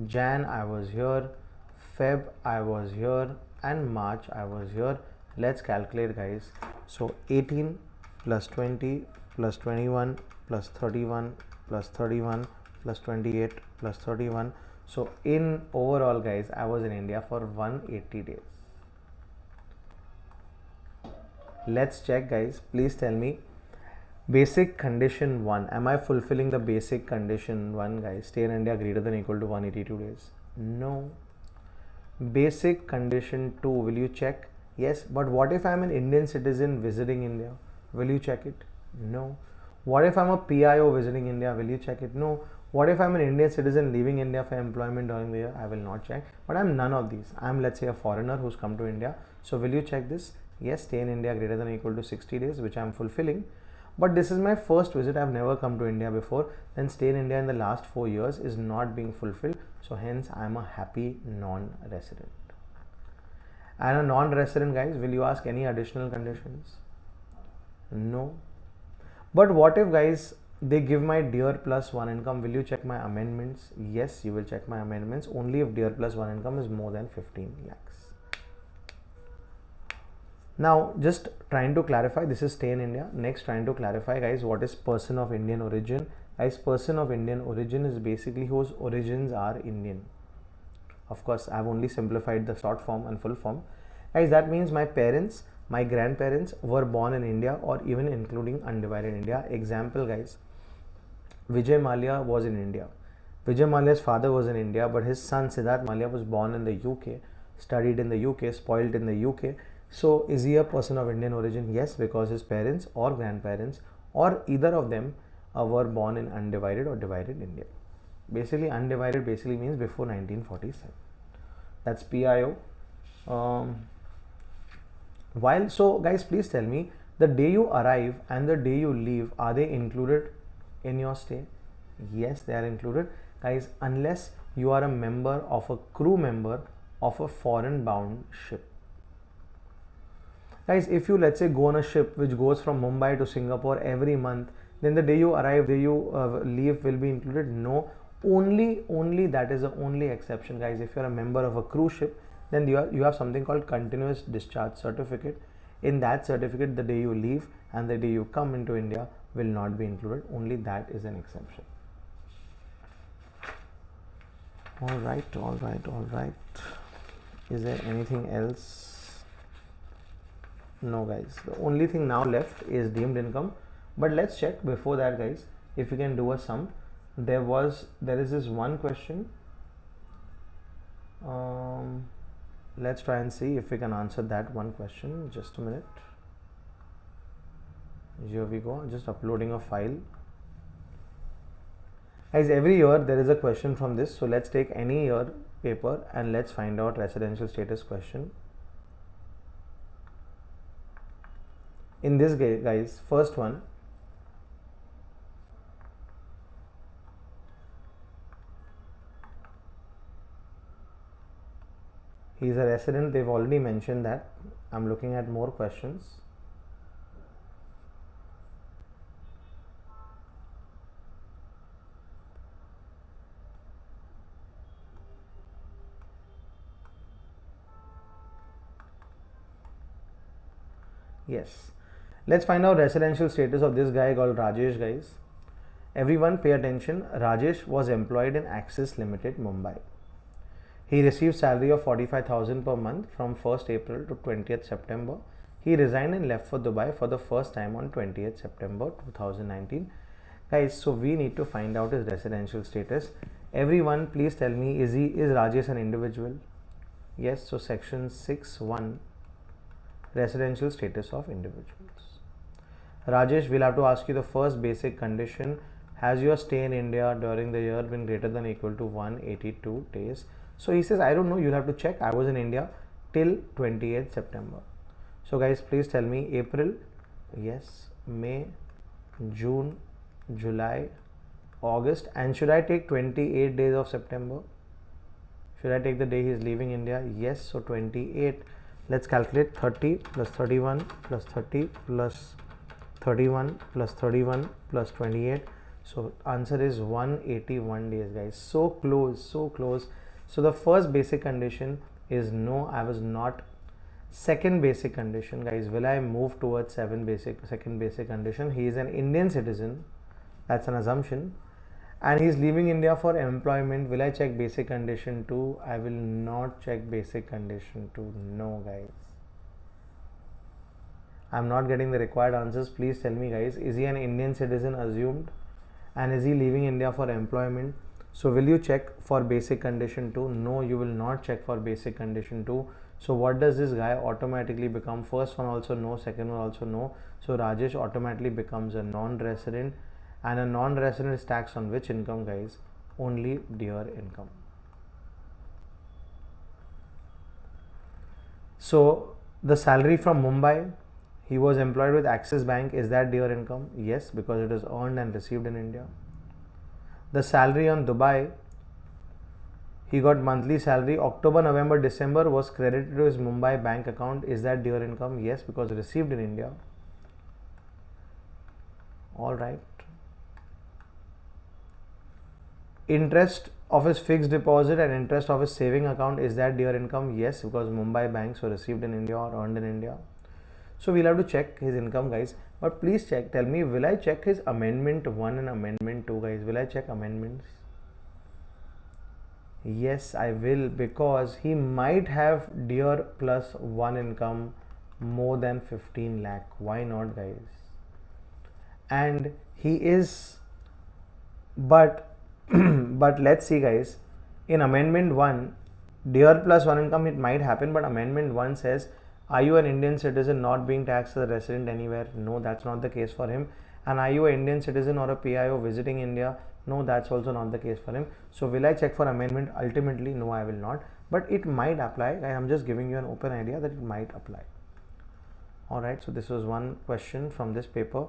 Jan I was here. Feb I was here, and March I was here. Let's calculate, guys. So 18 plus 20 plus 21 plus 31 plus 31 plus 28 plus 31. So in overall, guys, I was in India for 180 days. Let's check, guys. Please tell me, basic condition 1. Am I fulfilling the basic condition 1, guys? Stay in India greater than or equal to 182 days. No. Basic condition 2, will you check? Yes. But what if I'm an Indian citizen visiting India? Will you check it? No. What if I'm a PIO visiting India? Will you check it? No. What if I'm an Indian citizen leaving India for employment during the year? I will not check. But I'm none of these. I'm, let's say, a foreigner who's come to India. So will you check this? Yes, stay in India greater than or equal to 60 days, which I'm fulfilling. But this is my first visit. I've never come to India before. Then stay in India in the last 4 years is not being fulfilled. So hence I'm a happy non-resident. And a non-resident, guys, will you ask any additional conditions? No. But what if, guys, they give my DEAR plus 1 income? Will you check my amendments? Yes, you will check my amendments only if DEAR plus 1 income is more than 15 lakhs. Now just trying to clarify, this is stay in India. Next, trying to clarify guys, what is person of Indian origin? Guys, person of Indian origin is basically whose origins are Indian. Of course, I have only simplified the short form and full form. Guys, that means my parents, my grandparents were born in India or even including undivided India. Example guys, Vijay Mallya was in India. Vijay Mallya's father was in India, but his son Siddharth Mallya was born in the UK, studied in the UK, spoiled in the UK. So is he a person of Indian origin? Yes, because his parents or grandparents or either of them were born in undivided or divided India. Basically, undivided basically means before 1947. That's PIO. While so guys, please tell me, the day you arrive and the day you leave, are they included in your stay? Yes, they are included guys, unless you are a member of a crew member of a foreign bound ship. Guys, if you let's say go on a ship which goes from Mumbai to Singapore every month, then the day you arrive, day you leave will be included? No, only that is the only exception guys. If you are a member of a cruise ship, then you have something called continuous discharge certificate. In that certificate, the day you leave and the day you come into India will not be included. Only that is an exception. All right. Is there anything else? No guys, the only thing now left is deemed income. But let's check before that guys, if we can do a sum. There is this one question. Let's try and see if we can answer that one question. Just a minute. Here we go. Just uploading a file. Guys, every year there is a question from this. So let's take any year paper and let's find out residential status question. In this guys, first one, he is a resident. They've already mentioned that. I'm looking at more questions. Yes. Let's find out residential status of this guy called Rajesh guys. Everyone pay attention. Rajesh was employed in Axis Limited, Mumbai. He received salary of 45,000 per month from 1st April to 20th September. He resigned and left for Dubai for the first time on 20th September 2019. Guys, so we need to find out his residential status. Everyone please tell me, is Rajesh an individual? Yes, so section 6(1), residential status of individuals. Rajesh, we'll have to ask you the first basic condition. Has your stay in India during the year been greater than or equal to 182 days? So he says, I don't know, you'll have to check. I was in India till 28th September. So guys, please tell me April, yes, May, June, July, August, and should I take 28 days of September? Should I take the day he is leaving India? Yes, so 28. Let's calculate 30 plus 31 plus 30 plus 31 plus 31 plus 28. So answer is 181 days guys. So close, so close. So the first basic condition is no, I was not. Second basic condition guys, will I move towards second basic condition? He is an Indian citizen. That's an assumption. And he is leaving India for employment. Will I check basic condition 2? I will not check basic condition 2. No guys. I'm not getting the required answers. Please tell me guys, is he an Indian citizen assumed? And is he leaving India for employment? So will you check for basic condition 2? No, you will not check for basic condition 2. So what does this guy automatically become? First one also no, second one also no. So Rajesh automatically becomes a non-resident, and a non-resident is taxed on which income guys? Only dear income. So the salary from Mumbai, he was employed with Axis Bank, is that dear income? Yes, because it is earned and received in India. The salary on Dubai, he got monthly salary, October, November, December was credited to his Mumbai bank account. Is that dear income? Yes, because received in India. All right. Interest of his fixed deposit and interest of his saving account, is that dear income? Yes, because Mumbai banks were received in India or earned in India. So we'll have to check his income, guys. But please check, tell me, will I check his amendment 1 and amendment 2, guys? Will I check amendments? Yes, I will, because he might have DIR plus 1 income more than 15 lakh. Why not, guys? And he is, but but let's see, guys, in amendment 1, DIR plus 1 income, it might happen, but amendment 1 says, are you an Indian citizen not being taxed as a resident anywhere? No, that's not the case for him. And are you an Indian citizen or a PIO visiting India? No, that's also not the case for him. So will I check for amendment? Ultimately, no, I will not, but it might apply. I am just giving you an open idea that it might apply. Alright, so this was one question from this paper.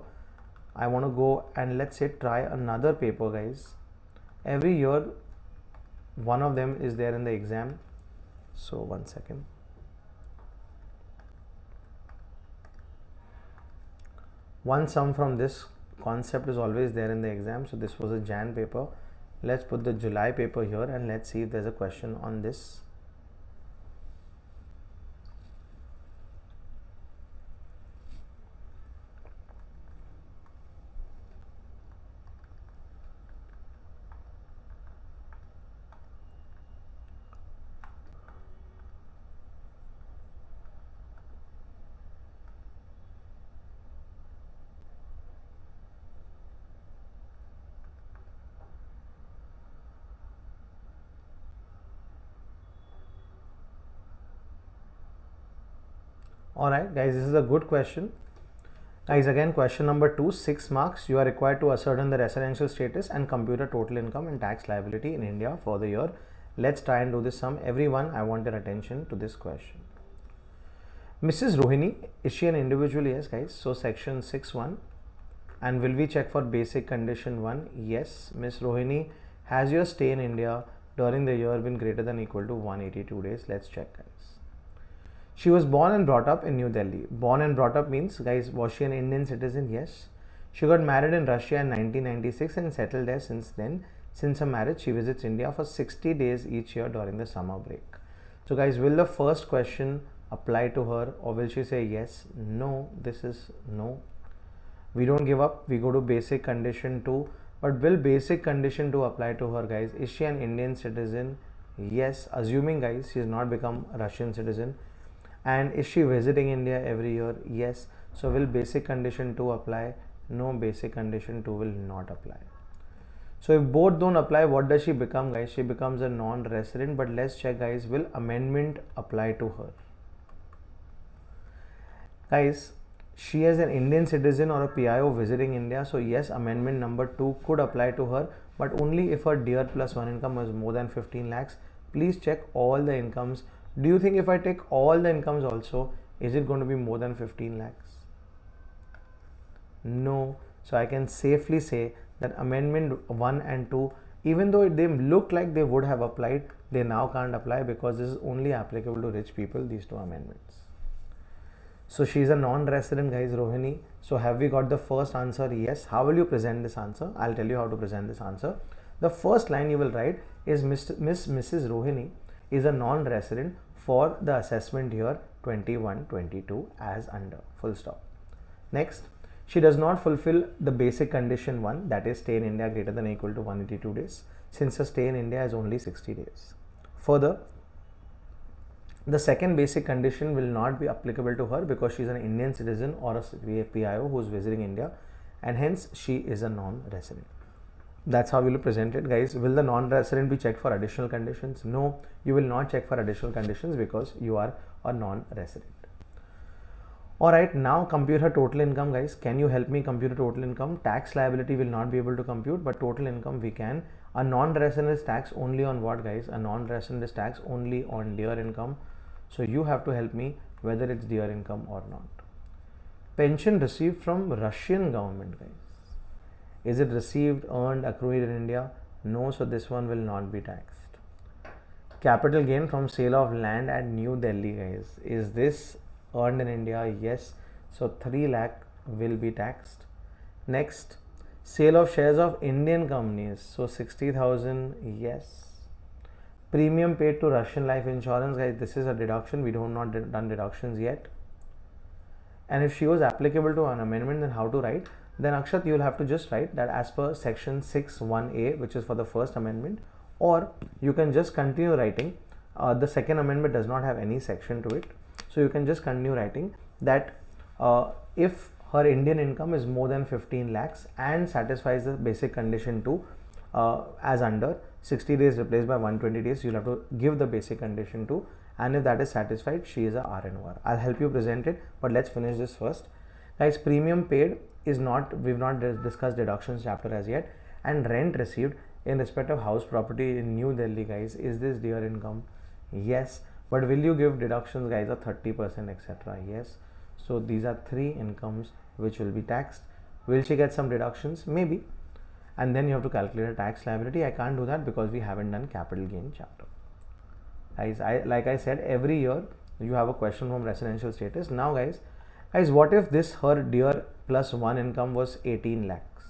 I want to go and let's say try another paper, guys. Every year one of them is there in the exam. So one second. One sum from this concept is always there in the exam. So this was a Jan paper. Let's put the July paper here and let's see if there's a question on this. Alright, guys, this is a good question. Guys, again, question number 2, 6 marks. You are required to ascertain the residential status and compute a total income and tax liability in India for the year. Let's try and do this sum. Everyone, I want your attention to this question. Mrs. Rohini, is she an individual? Yes, guys. So section 6.1. And will we check for basic condition 1? Yes. Miss Rohini, has your stay in India during the year been greater than or equal to 182 days? Let's check, guys. She was born and brought up in New Delhi. Born and brought up means, guys, was she an Indian citizen? Yes. She got married in Russia in 1996 and settled there since then. Since her marriage, she visits India for 60 days each year during the summer break. So, guys, will the first question apply to her, or will she say yes? No, this is no. We don't give up. We go to basic condition 2. But will basic condition 2 apply to her, guys? Is she an Indian citizen? Yes. Assuming, guys, she has not become a Russian citizen. And is she visiting India every year? Yes. So will basic condition 2 apply? No, basic condition 2 will not apply. So if both don't apply, what does she become, guys? She becomes a non-resident. But let's check, guys, will amendment apply to her? Guys, she is an Indian citizen or a PIO visiting India. So yes, amendment number 2 could apply to her, but only if her DIR plus 1 income is more than 15 lakhs. Please check all the incomes. Do you think if I take all the incomes also, is it going to be more than 15 lakhs? No. So I can safely say that amendment 1 and 2, even though they look like they would have applied, they now can't apply because this is only applicable to rich people, these two amendments. So she is a non-resident, guys, Rohini. So have we got the first answer? Yes. How will you present this answer? I'll tell you how to present this answer. The first line you will write is Mrs. Rohini is a non-resident for the assessment year 21-22 as under, full stop. Next, she does not fulfill the basic condition 1, that is stay in India greater than or equal to 182 days, since her stay in India is only 60 days. Further, the second basic condition will not be applicable to her because she is an Indian citizen or a PIO who is visiting India, and hence she is a non-resident. That's how we will present it, guys. Will the non-resident be checked for additional conditions? No, you will not check for additional conditions because you are a non-resident. Alright, now compute her total income, guys. Can you help me compute her total income? Tax liability will not be able to compute, but total income we can. A non-resident is taxed only on what, guys? A non-resident is taxed only on DIR income. So you have to help me whether it's DIR income or not. Pension received from Russian government, guys. Is it received, earned, accrued in India? No, so this one will not be taxed. Capital gain from sale of land at New Delhi, guys. Is this earned in India? Yes. So 3 lakh will be taxed. Next, sale of shares of Indian companies. So 60,000, yes. Premium paid to Russian life insurance, guys. This is a deduction. We have not done deductions yet. And if she was applicable to an amendment, then how to write? Then Akshat, you will have to just write that as per section 6(1)(a), which is for the first amendment, or you can just continue writing. The second amendment does not have any section to it, so you can just continue writing that if her Indian income is more than 15 lakhs and satisfies the basic condition 2 as under 60 days replaced by 120 days, you'll have to give the basic condition 2, and if that is satisfied, she is a RNOR. I'll help you present it, but let's finish this first. Guys, premium paid is not, we've not discussed deductions chapter as yet, and rent received in respect of house property in New Delhi, guys, is this dear income? Yes. But will you give deductions, guys, of 30%, etc.? Yes. So these are 3 incomes which will be taxed. Will she get some deductions? Maybe. And then you have to calculate a tax liability. I can't do that because we haven't done capital gain chapter. Guys, like I said, every year you have a question from residential status. Now guys, what if this her dear plus 1 income was 18 lakhs?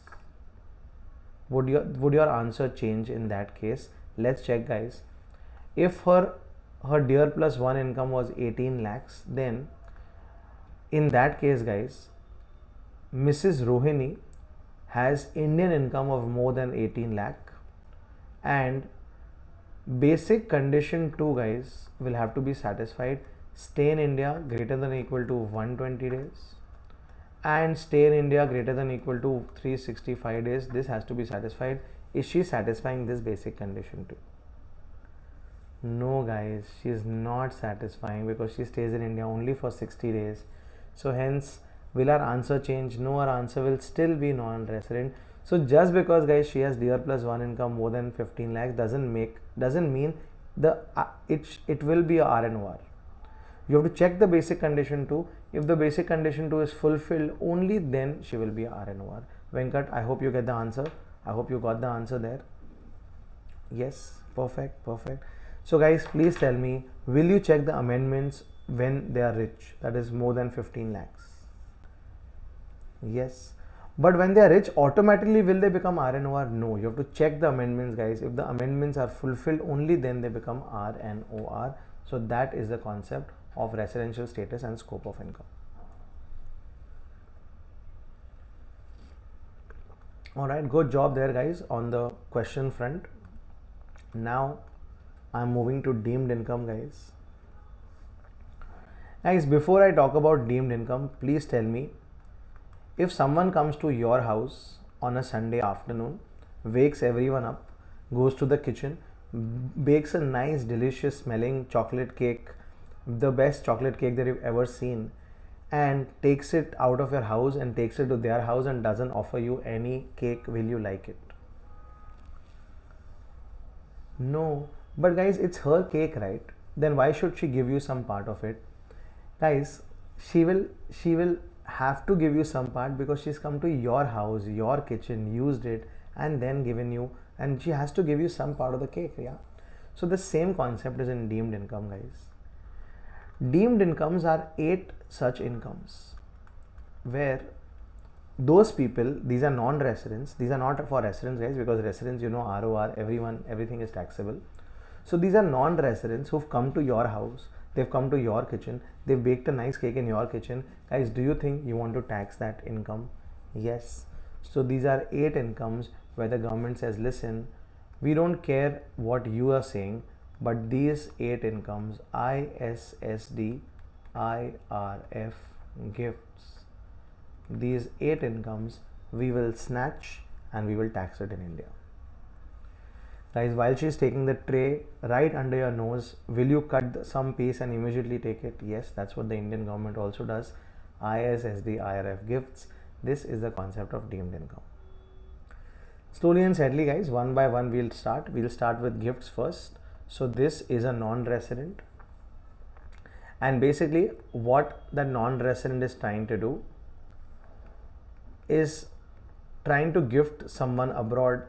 Would your answer change in that case? Let's check, guys. If her dear plus 1 income was 18 lakhs, then in that case, guys, Mrs. Rohini has Indian income of more than 18 lakh, and basic condition 2, guys, will have to be satisfied. Stay in India greater than or equal to 120 days and stay in India greater than or equal to 365 days. This has to be satisfied. Is she satisfying this basic condition 2? No, guys, she is not satisfying because she stays in India only for 60 days. So hence, will our answer change? No, our answer will still be non-resident. So just because, guys, she has dear plus 1 income more than 15 lakhs doesn't mean it will be a RNOR. You have to check the basic condition 2. If the basic condition 2 is fulfilled, only then she will be a RNOR. Venkat, I hope you get the answer. I hope you got the answer there. Yes, perfect. So guys, please tell me, will you check the amendments when they are rich, that is more than 15 lakhs? Yes. But when they are rich, automatically will they become RNOR? No, you have to check the amendments, guys. If the amendments are fulfilled, only then they become RNOR. So that is the concept of residential status and scope of income. Alright, good job there, guys, on the question front. Now I'm moving to deemed income, guys. Guys, before I talk about deemed income, please tell me, if someone comes to your house on a Sunday afternoon, wakes everyone up, goes to the kitchen, bakes a nice, delicious smelling chocolate cake, the best chocolate cake that you've ever seen, and takes it out of your house and takes it to their house and doesn't offer you any cake, will you like it? No. But guys, it's her cake, right? Then why should she give you some part of it? Guys, she will have to give you some part because she's come to your house, your kitchen, used it, and then given you, and she has to give you some part of the cake. Yeah. So the same concept is in deemed income, guys. Deemed incomes are 8 such incomes where those people, these are non-residents, these are not for residents, guys, because residents, you know, ROR, everything is taxable. So these are non-residents who've come to your house, they've come to your kitchen, they've baked a nice cake in your kitchen. Guys, do you think you want to tax that income? Yes. So these are 8 incomes where the government says, listen, we don't care what you are saying, but these 8 incomes, ISSD, IRF, gifts, these 8 incomes we will snatch and we will tax it in India. Guys, while she is taking the tray right under your nose, will you cut some piece and immediately take it? Yes, that's what the Indian government also does. ISSD, IRF, gifts. This is the concept of deemed income. Slowly and steadily, guys, one by one we'll start. We'll start with gifts first. So this is a non-resident. And basically what the non-resident is trying to do is trying to gift someone abroad.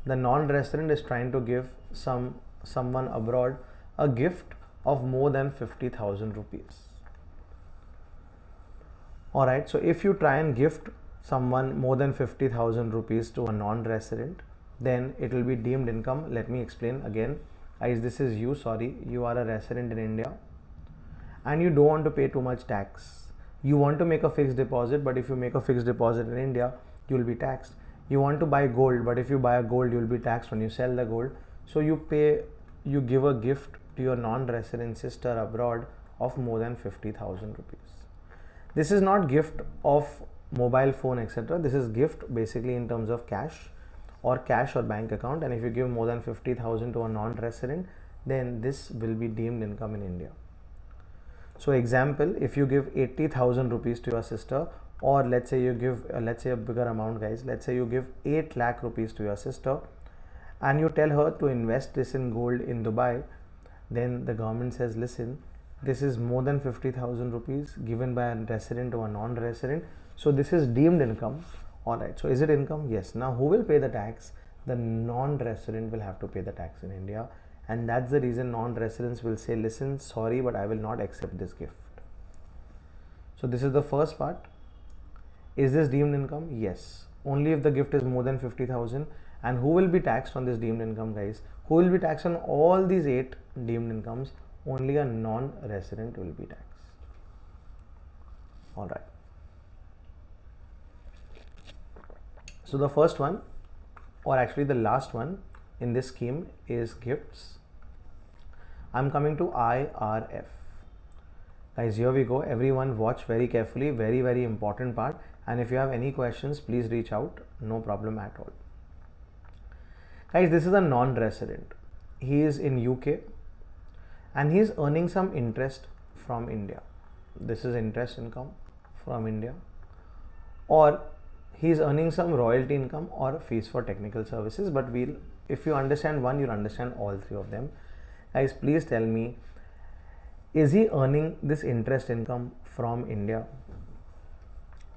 The non-resident is trying to give someone abroad a gift of more than 50,000 rupees. Alright, so if you try and gift someone more than 50,000 rupees to a non-resident, then it will be deemed income. Let me explain again. Guys, this is you, sorry, you are a resident in India and you don't want to pay too much tax. You want to make a fixed deposit, but if you make a fixed deposit in India, you will be taxed. You want to buy gold, but if you buy a gold, you will be taxed when you sell the gold. So you give a gift to your non-resident sister abroad of more than 50,000 rupees. This is not gift of mobile phone, etc. This is gift basically in terms of cash or bank account, and if you give more than 50,000 to a non-resident, then this will be deemed income in India. So example, if you give 80,000 rupees to your sister, or let's say you give let's say a bigger amount, guys, let's say you give 8 lakh rupees to your sister and you tell her to invest this in gold in Dubai, then the government says, listen, this is more than 50,000 rupees given by a resident to a non-resident, so this is deemed income. Alright, so is it income? Yes. Now who will pay the tax? The non-resident will have to pay the tax in India, and that's the reason non-residents will say, listen, sorry, but I will not accept this gift. So this is the first part. Is this deemed income? Yes. Only if the gift is more than 50,000. And who will be taxed on this deemed income, guys? Who will be taxed on all these 8 deemed incomes? Only a non-resident will be taxed. Alright. So the first one, or actually the last one in this scheme, is gifts. I'm coming to IRF. Guys, here we go. Everyone watch very carefully. Very, very important part. And if you have any questions, please reach out. No problem at all. Guys, this is a non-resident. He is in UK and he is earning some interest from India. This is interest income from India, or he is earning some royalty income or fees for technical services. But if you understand one, you'll understand all 3 of them. Guys, please tell me, is he earning this interest income from India?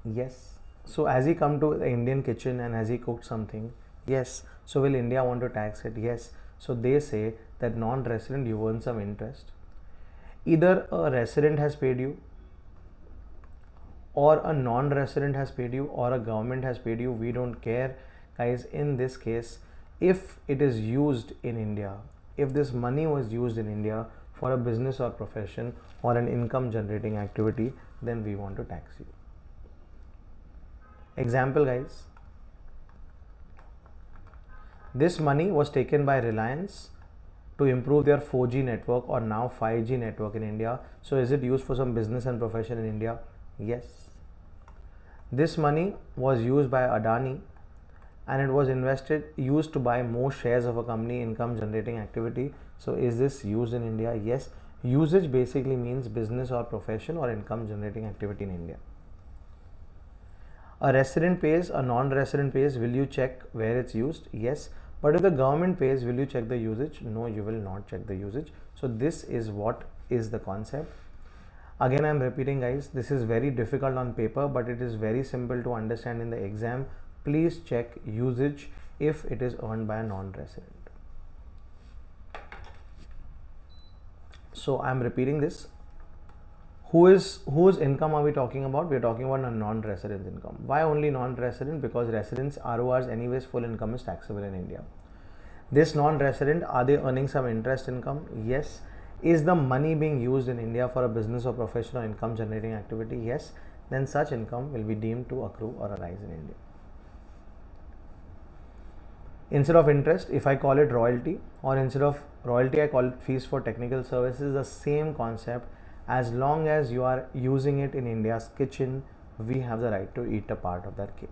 Yes. So as he come to the Indian kitchen and as he cooked something, yes. So will India want to tax it? Yes. So they say that non-resident, you earn some interest. Either a resident has paid you, or a non-resident has paid you, or a government has paid you. We don't care, guys. In this case, if it is used in India, if this money was used in India for a business or profession or an income generating activity, then we want to tax you. Example, guys. This money was taken by Reliance to improve their 4G network or now 5G network in India. So is it used for some business and profession in India? Yes. This money was used by Adani and it was used to buy more shares of a company, income generating activity. So is this used in India? Yes. Usage basically means business or profession or income generating activity in India. A resident pays, a non-resident pays. Will you check where it's used? Yes. But if the government pays, will you check the usage? No, you will not check the usage. So this is what is the concept. Again, I am repeating, guys, this is very difficult on paper, but it is very simple to understand in the exam. Please check usage if it is earned by a non-resident. So I am repeating this. Whose income are we talking about? We are talking about a non-resident income. Why only non-resident? Because residents, RORs, anyways, full income is taxable in India. This non-resident, are they earning some interest income? Yes. Is the money being used in India for a business or profession or income generating activity? Yes. Then such income will be deemed to accrue or arise in India. Instead of interest, if I call it royalty, or instead of royalty, I call it fees for technical services, the same concept. As long as you are using it in India's kitchen, we have the right to eat a part of that cake.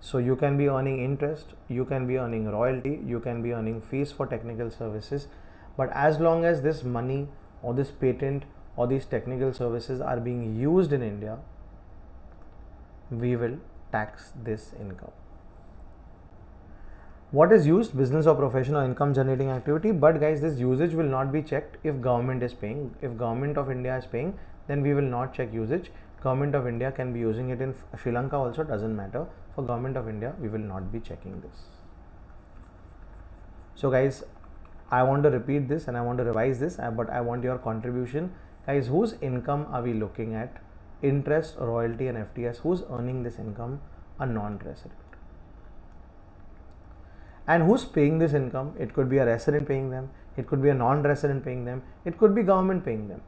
So you can be earning interest, you can be earning royalty, you can be earning fees for technical services, but as long as this money or this patent or these technical services are being used in India, we will tax this income. What is used? Business or profession or income generating activity. But guys, this usage will not be checked if government is paying. If government of India is paying, then we will not check usage. Government of India can be using it in Sri Lanka also, doesn't matter. For government of India, we will not be checking this. So guys, I want to repeat this and I want to revise this, but I want your contribution. Guys, whose income are we looking at? Interest, royalty and FTS. Who's earning this income? A non-resident. And who's paying this income? It could be a resident paying them, it could be a non-resident paying them, it could be government paying them.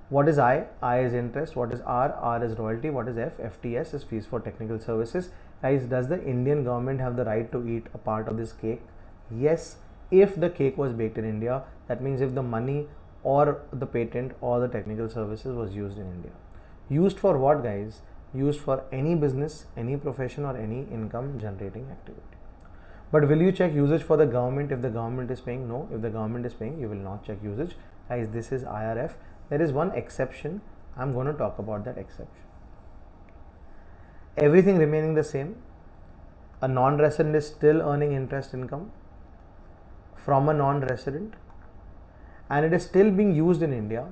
What is I? I is interest. What is R? R is royalty. What is F? FTS is fees for technical services. Guys, does the Indian government have the right to eat a part of this cake? Yes, if the cake was baked in India. That means if the money or the patent or the technical services was used in India. Used for what, guys? Used for any business, any profession, or any income generating activity. But will you check usage for the government if the government is paying? No. If the government is paying, you will not check usage. Guys, this is IRF. There is one exception. I'm going to talk about that exception. Everything remaining the same. A non-resident is still earning interest income from a non-resident and it is still being used in India.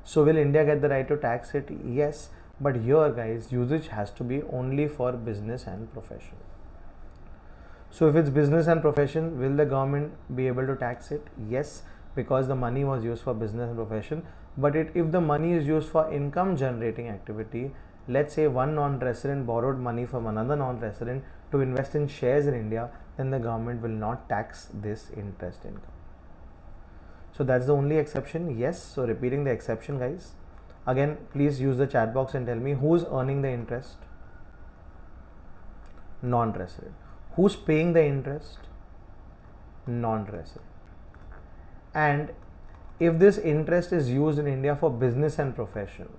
So will India get the right to tax it? Yes. But here, guys, usage has to be only for business and profession. So if it's business and profession, will the government be able to tax it? Yes, because the money was used for business and profession. But if the money is used for income generating activity, let's say one non-resident borrowed money from another non-resident to invest in shares in India, then the government will not tax this interest income. So that's the only exception. Yes. So repeating the exception, guys. Again, please use the chat box and tell me who's earning the interest. Non-resident. Who's paying the interest? Non-resident. And if this interest is used in India for business and profession,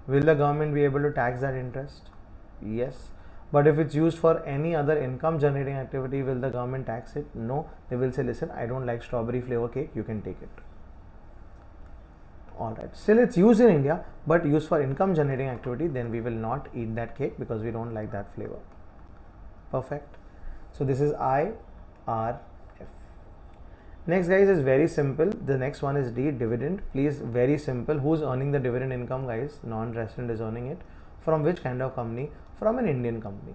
will the government be able to tax that interest? Yes. But if it's used for any other income generating activity, will the government tax it? No. They will say, listen, I don't like strawberry flavor cake, you can take it. Alright, still it's used in India, but used for income generating activity, then we will not eat that cake because we don't like that flavor. Perfect. So this is IRF. Next, guys, is very simple. The next one is D, dividend. Please, very simple. Who's earning the dividend income, guys? Non-resident is earning it. From which kind of company? From an Indian company.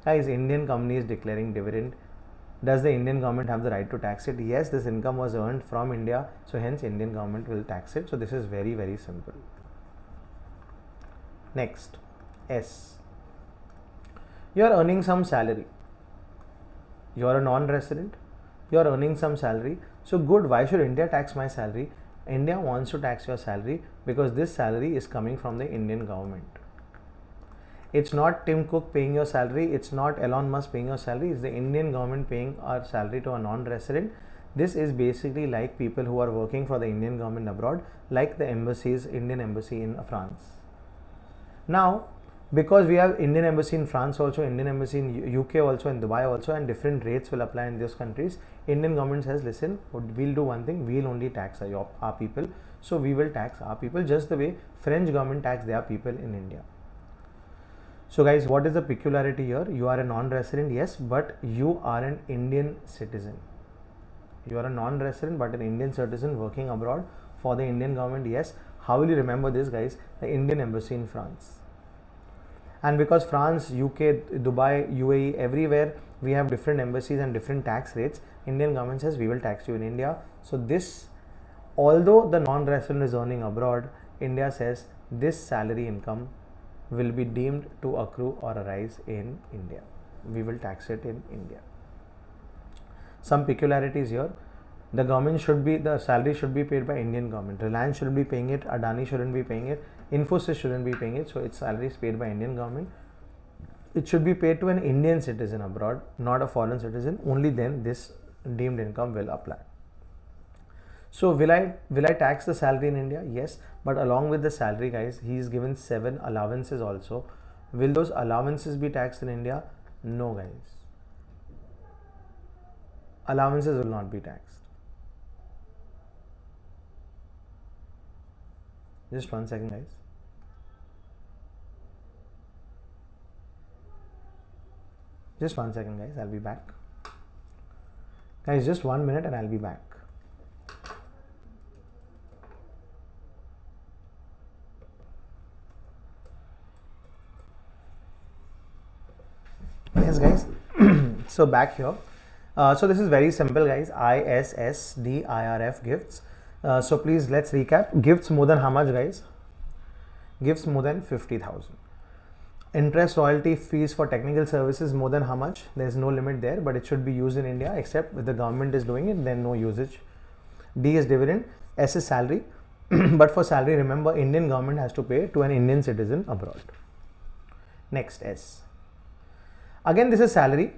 Guys, Indian company is declaring dividend. Does the Indian government have the right to tax it? Yes, this income was earned from India, so hence Indian government will tax it. So this is very, very simple. Next, S. You are earning some salary. You are a non-resident. You are earning some salary. So good, why should India tax my salary? India wants to tax your salary because this salary is coming from the Indian government. It's not Tim Cook paying your salary. It's not Elon Musk paying your salary. It's the Indian government paying our salary to a non-resident. This is basically like people who are working for the Indian government abroad, like the embassies, Indian embassy in France. Now, because we have Indian embassy in France also, Indian embassy in UK also, and Dubai also, and different rates will apply in those countries, Indian government says, listen, we'll do one thing, we'll only tax our people. So we will tax our people just the way French government tax their people in India. So guys, what is the peculiarity here? You are a non-resident, yes, but you are an Indian citizen. You are a non-resident but an Indian citizen working abroad for the Indian government, yes. How will you remember this, guys? The Indian embassy in France. And because France, UK, Dubai, UAE, everywhere we have different embassies and different tax rates, Indian government says we will tax you in India. So this, although the non-resident is earning abroad, India says this salary income will be deemed to accrue or arise in India. We will tax it in India. Some peculiarities here. The salary should be paid by Indian government. Reliance shouldn't be paying it. Adani shouldn't be paying it. Infosys shouldn't be paying it. So its salary is paid by Indian government. It should be paid to an Indian citizen abroad, not a foreign citizen. Only then this deemed income will apply. So will I tax the salary in India? Yes, but along with the salary, guys, he is given 7 allowances also. Will those allowances be taxed in India? No, guys. Allowances will not be taxed. Just 1 second, guys. Just 1 second, guys. I'll be back. Guys, just 1 minute and I'll be back. Yes, guys. So back here. So this is very simple, guys. ISSD IRF gifts. So please let's recap. Gifts more than how much, guys? Gifts more than 50,000. Interest royalty fees for technical services more than how much? There's no limit there, but it should be used in India, except if the government is doing it, then no usage. D is dividend. S is salary. But for salary, remember, Indian government has to pay to an Indian citizen abroad. Next, S. Again, this is salary,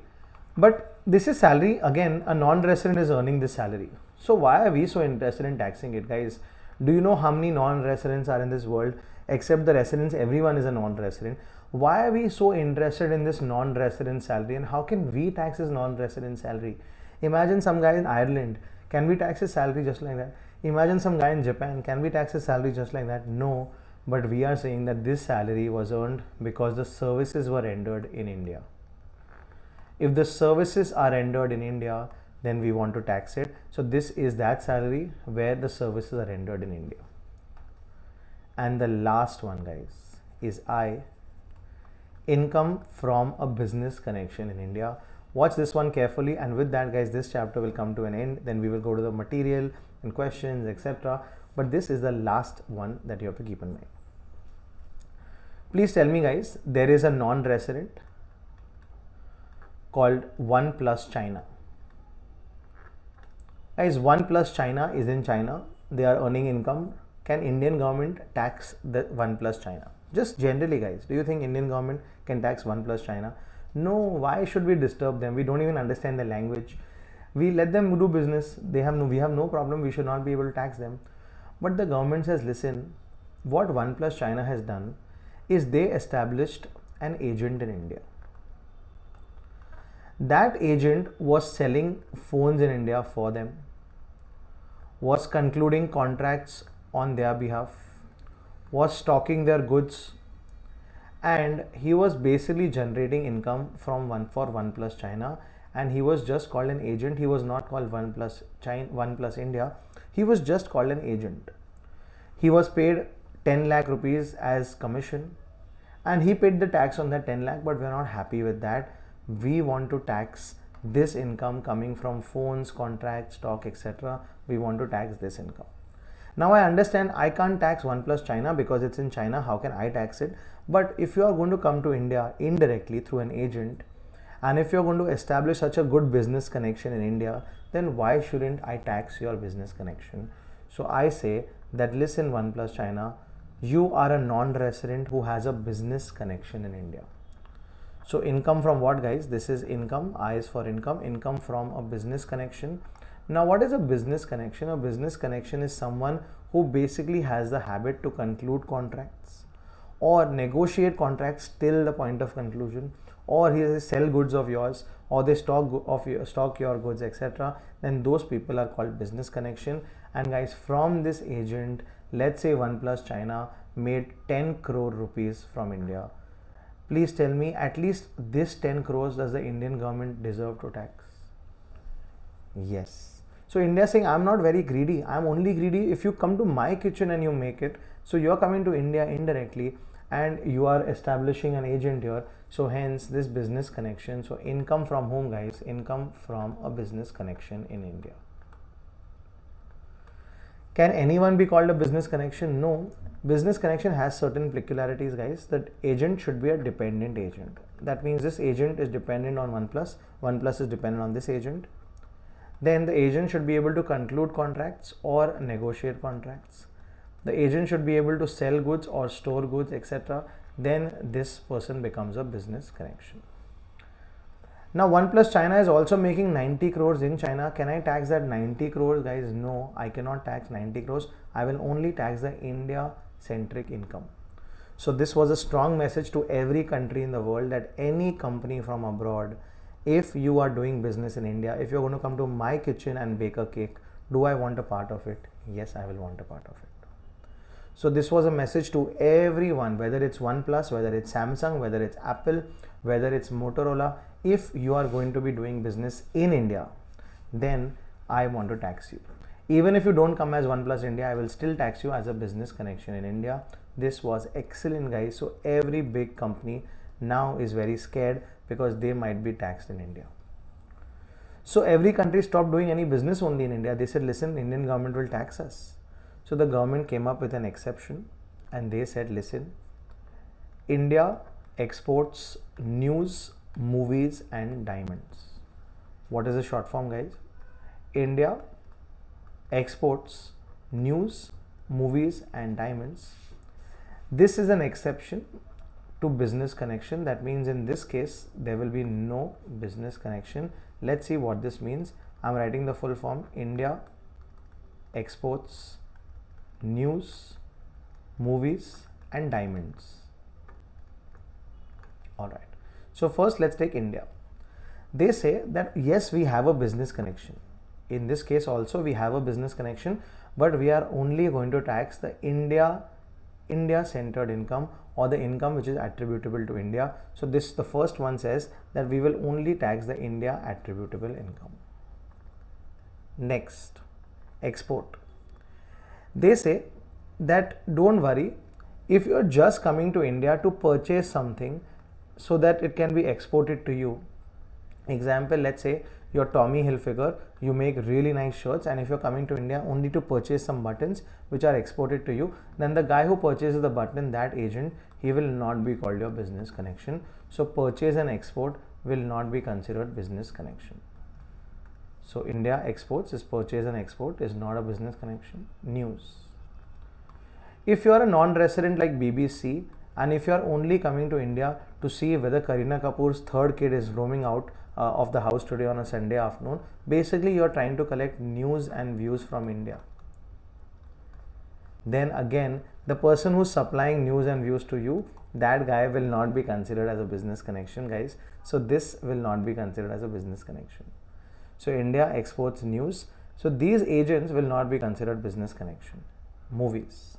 but this is salary. Again, a non-resident is earning this salary. So why are we so interested in taxing it, guys? Do you know how many non-residents are in this world? Except the residents, everyone is a non-resident. Why are we so interested in this non-resident salary, and how can we tax his non-resident salary? Imagine some guy in Ireland. Can we tax his salary just like that? Imagine some guy in Japan. Can we tax his salary just like that? No. But we are saying that this salary was earned because the services were rendered in India. If the services are rendered in India, then we want to tax it. So this is that salary where the services are rendered in India. And the last one, guys, is I. Income from a business connection in India. Watch this one carefully, and with that, guys, this chapter will come to an end. Then we will go to the material and questions, etc. But this is the last one that you have to keep in mind. Please tell me, guys, there is a non-resident called 1+ China. Guys, 1+ China is in China. They are earning income. Can Indian government tax the 1+ China? Just generally, guys, do you think Indian government can tax 1+ China? No. Why should we disturb them? We don't even understand the language. We let them do business. We have no problem. We should not be able to tax them. But the government says, listen, what 1+ China has done is they established an agent in India. That agent was selling phones in India for them, was concluding contracts on their behalf, was stocking their goods, and he was basically generating income from 1+ China, and he was just called an agent. He was not called 1+ China, 1+ India. He was just called an agent. He was paid 10 lakh rupees as commission, and he paid the tax on that 10 lakh, but we're not happy with that. We want to tax this income coming from phones, contracts, stock, etc. We want to tax this income. Now I understand I can't tax 1+ China because it's in China. How can I tax it? But if you are going to come to India indirectly through an agent, and if you're going to establish such a good business connection in India, then why shouldn't I tax your business connection? So I say that, listen, 1+ China, you are a non-resident who has a business connection in India. So income from what, guys? This is income. I is for income. Income from a business connection. Now, what is a business connection? A business connection is someone who basically has the habit to conclude contracts or negotiate contracts till the point of conclusion, or he sell goods of yours, or they stock your goods, etc. Then those people are called business connection. And guys, from this agent, let's say 1+ China made 10 crore rupees from India. Please tell me, at least this 10 crores does the Indian government deserve to tax? Yes. So India is saying, I'm not very greedy. I'm only greedy if you come to my kitchen and you make it. So you're coming to India indirectly and you are establishing an agent here. So hence this business connection. So income from whom, guys? Income from a business connection in India. Can anyone be called a business connection? No. Business connection has certain peculiarities, guys. That agent should be a dependent agent. That means this agent is dependent on 1+. 1+ is dependent on this agent. Then the agent should be able to conclude contracts or negotiate contracts. The agent should be able to sell goods or store goods, etc. Then this person becomes a business connection. Now 1+ China is also making 90 crores in China. Can I tax that 90 crores, guys? No, I cannot tax 90 crores. I will only tax the India-centric income. So this was a strong message to every country in the world that any company from abroad, if you are doing business in India, if you're going to come to my kitchen and bake a cake, do I want a part of it? Yes, I will want a part of it. So this was a message to everyone, whether it's 1+, whether it's Samsung, whether it's Apple, whether it's Motorola. If you are going to be doing business in India, then I want to tax you. Even if you don't come as 1+ India, I will still tax you as a business connection in India. This was excellent, guys. So every big company now is very scared because they might be taxed in India. So every country stopped doing any business only in India. They said, listen, Indian government will tax us. So the government came up with an exception and they said, listen, India exports news, movies and diamonds. What is the short form, guys? India exports news, movies and diamonds. This is an exception to business connection. That means in this case there will be no business connection. Let's see what this means. I'm writing the full form. India exports news, movies and diamonds. All right. So first let's take India. They say that yes, we have a business connection. In this case also we have a business connection, but we are only going to tax the India centered income, or the income which is attributable to India. So this, the first one says that we will only tax the India attributable income. Next, export. They say that don't worry, if you're just coming to India to purchase something so that it can be exported to you. Example, let's say you're Tommy Hilfiger, you make really nice shirts, and if you're coming to India only to purchase some buttons which are exported to you, then the guy who purchases the button, that agent, he will not be called your business connection. So purchase and export will not be considered business connection. So India exports is purchase and export, is not a business connection. News. If you are a non-resident like BBC, and if you are only coming to India to see whether Kareena Kapoor's third kid is roaming out of the house today on a Sunday afternoon, basically you are trying to collect news and views from India. Then again, the person who's supplying news and views to you, that guy will not be considered as a business connection, guys. So this will not be considered as a business connection. So India exports news. So these agents will not be considered business connection. Movies.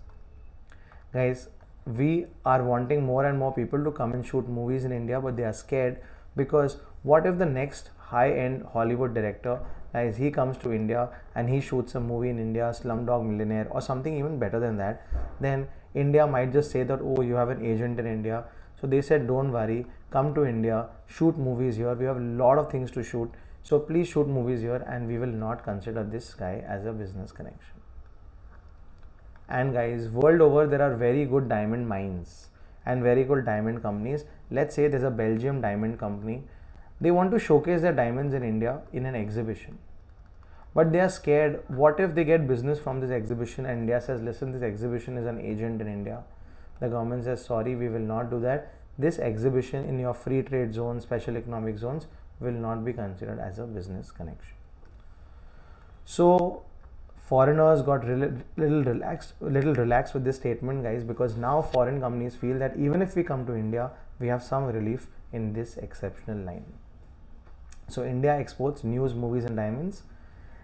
Guys, we are wanting more and more people to come and shoot movies in India, but they are scared because what if the next high-end Hollywood director, guys, he comes to India and he shoots a movie in India, Slumdog Millionaire or something even better than that, then India might just say that, oh, you have an agent in India. So they said, don't worry, come to India, shoot movies here. We have a lot of things to shoot. So please shoot movies here, and we will not consider this guy as a business connection. And guys, world over there are very good diamond mines and very good diamond companies. Let's say there's a Belgium diamond company. They want to showcase their diamonds in India in an exhibition, but they are scared. What if they get business from this exhibition and India says, listen, this exhibition is an agent in India. The government says, sorry, we will not do that. This exhibition in your free trade zone, special economic zones will not be considered as a business connection. So foreigners got little relaxed with this statement, guys, because now foreign companies feel that even if we come to India, we have some relief in this exceptional line. So India exports news, movies and diamonds.